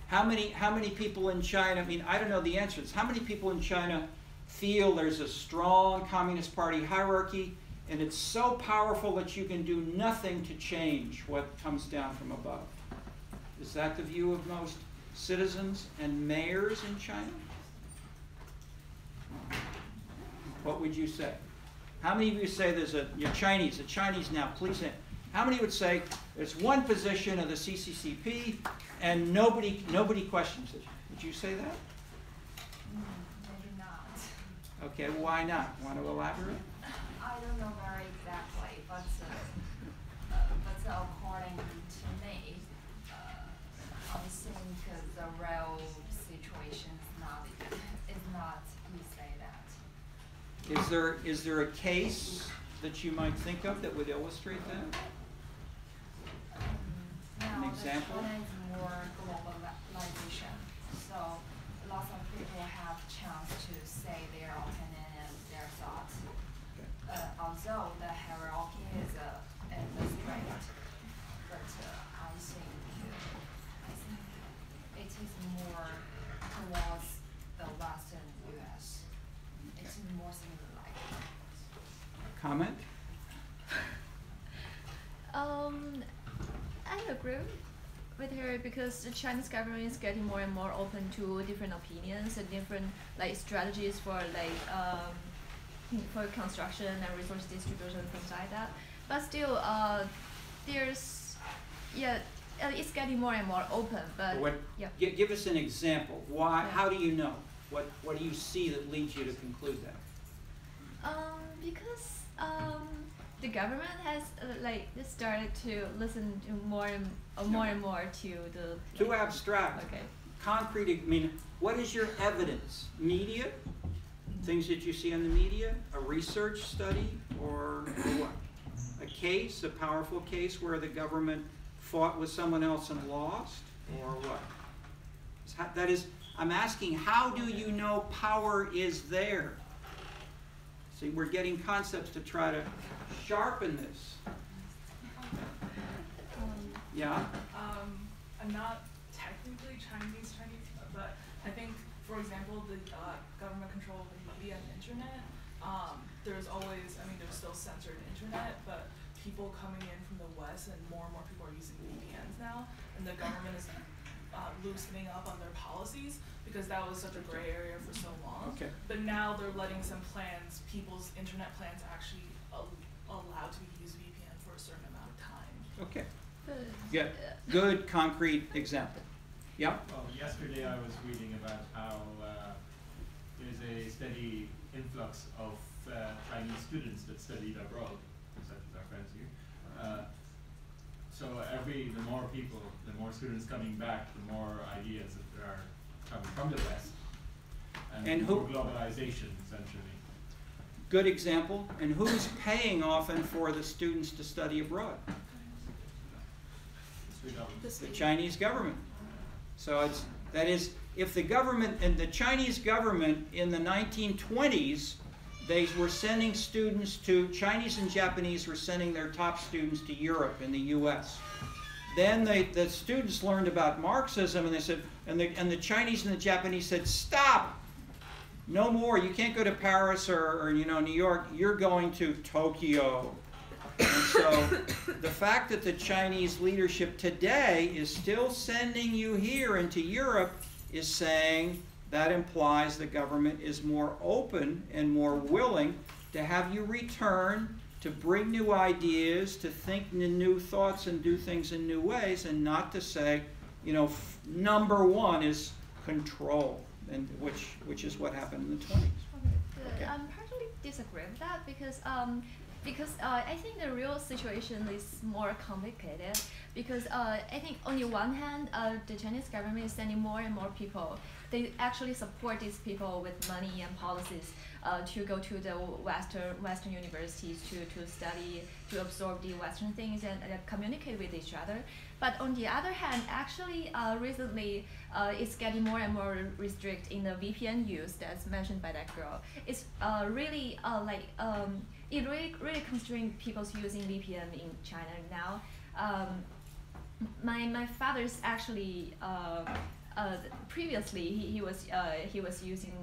How many people in China, I mean, I don't know the answers. How many people in China feel there's a strong Communist Party hierarchy and it's so powerful that you can do nothing to change what comes down from above? Is that the view of most citizens and mayors in China? What would you say? How many of you say you're Chinese now, please say. How many would say there's one position of the CCCP and nobody questions it? Would you say that? maybe not. Okay, why not? Want to elaborate? I don't know very exactly, but according to me, I think the real situation is not you say that. Is there a case that you might think of that would illustrate that? Now, example? China is more globalization, so lots of people have chance to say their opinion and their thoughts. Although the hierarchy is strict, but I think it is more towards the Western U.S. It's more similar like that. Comment? I agree with her because the Chinese government is getting more and more open to different opinions and different strategies for for construction and resource distribution and things like that. but still, there's, yeah, it's getting more and more open, but, yeah. Give us an example. Why? How do you know? What do you see that leads you to conclude that? Because the government has like started to listen to more and more to the. Too abstract. Okay. Concrete. I mean, what is your evidence? Media? Things that you see on the media? A research study, or what? A case, a powerful case where the government fought with someone else and lost, or what? That is, I'm asking, how do you know power is there? See, we're getting concepts to try to sharpen this. Yeah? I'm not technically Chinese, but I think, for example, the government control of the media and internet, there's always, I mean, there's still censored internet, but people coming in from the West and more people are using VPNs now, and the government is loosening up on their policies because that was such a gray area for so long. Okay. But now they're letting some plans, people's internet plans, actually allowed to use VPN for a certain amount of time. Okay. Yeah. Good concrete example. Yeah? Well, yesterday I was reading about how there's a steady influx of Chinese students that studied abroad, such as our friends here. So the more people, the more students coming back, the more ideas that are coming from the West, and more globalization, essentially. Good example. And who's paying often for the students to study abroad? The Chinese government. So that is, if the government, and the Chinese government in the 1920s, they were sending students to, Chinese and Japanese were sending their top students to Europe and the US. Then the students learned about Marxism, and they said, and the Chinese and the Japanese said, stop! No more, you can't go to Paris or New York, you're going to Tokyo. And so the fact that the Chinese leadership today is still sending you here into Europe is saying that implies the government is more open and more willing to have you return, to bring new ideas, to think in new thoughts and do things in new ways, and not to say, number one is control, and which is what happened in the 20s. Okay. I partly disagree with that because I think the real situation is more complicated because I think on the one hand, the Chinese government is sending more and more people. They actually support these people with money and policies to go to the Western universities to study, to absorb the Western things and communicate with each other. But on the other hand, actually recently it's getting more and more restrict in the VPN use that's mentioned by that girl. It's really it really constrains people's using VPN in China now. My father's actually previously he was using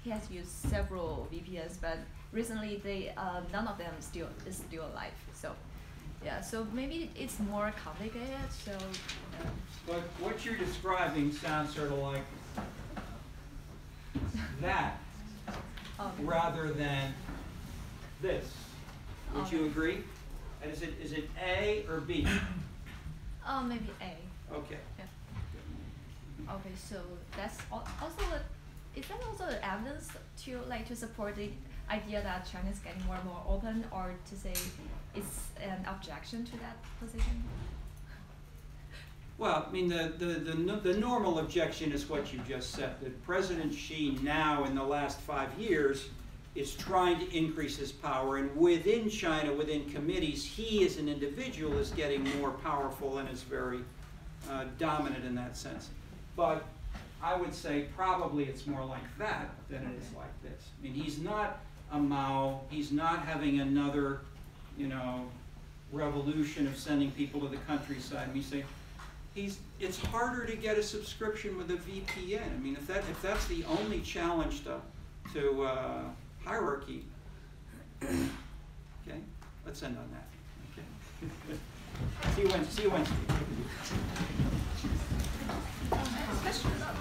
he has used several VPNs, but recently none of them is still alive. So yeah, so maybe it's more complicated. So. But what you're describing sounds sort of like that, rather than this. Would you agree? And is it A or B? Maybe A. Okay. Yeah. Okay, so that's also is that also evidence to support the idea that China is getting more and more open, or to say it's an objection to that position? Well, I mean, the normal objection is what you just said, that President Xi now in the last 5 years is trying to increase his power, and within China, within committees, he as an individual is getting more powerful and is very dominant in that sense. But I would say probably it's more like that than it is like this. I mean, he's not a Mao, he's not having another, revolution of sending people to the countryside. I mean, it's harder to get a subscription with a VPN. I mean, if that's the only challenge to hierarchy, okay, let's end on that. Okay. See you Wednesday. Question about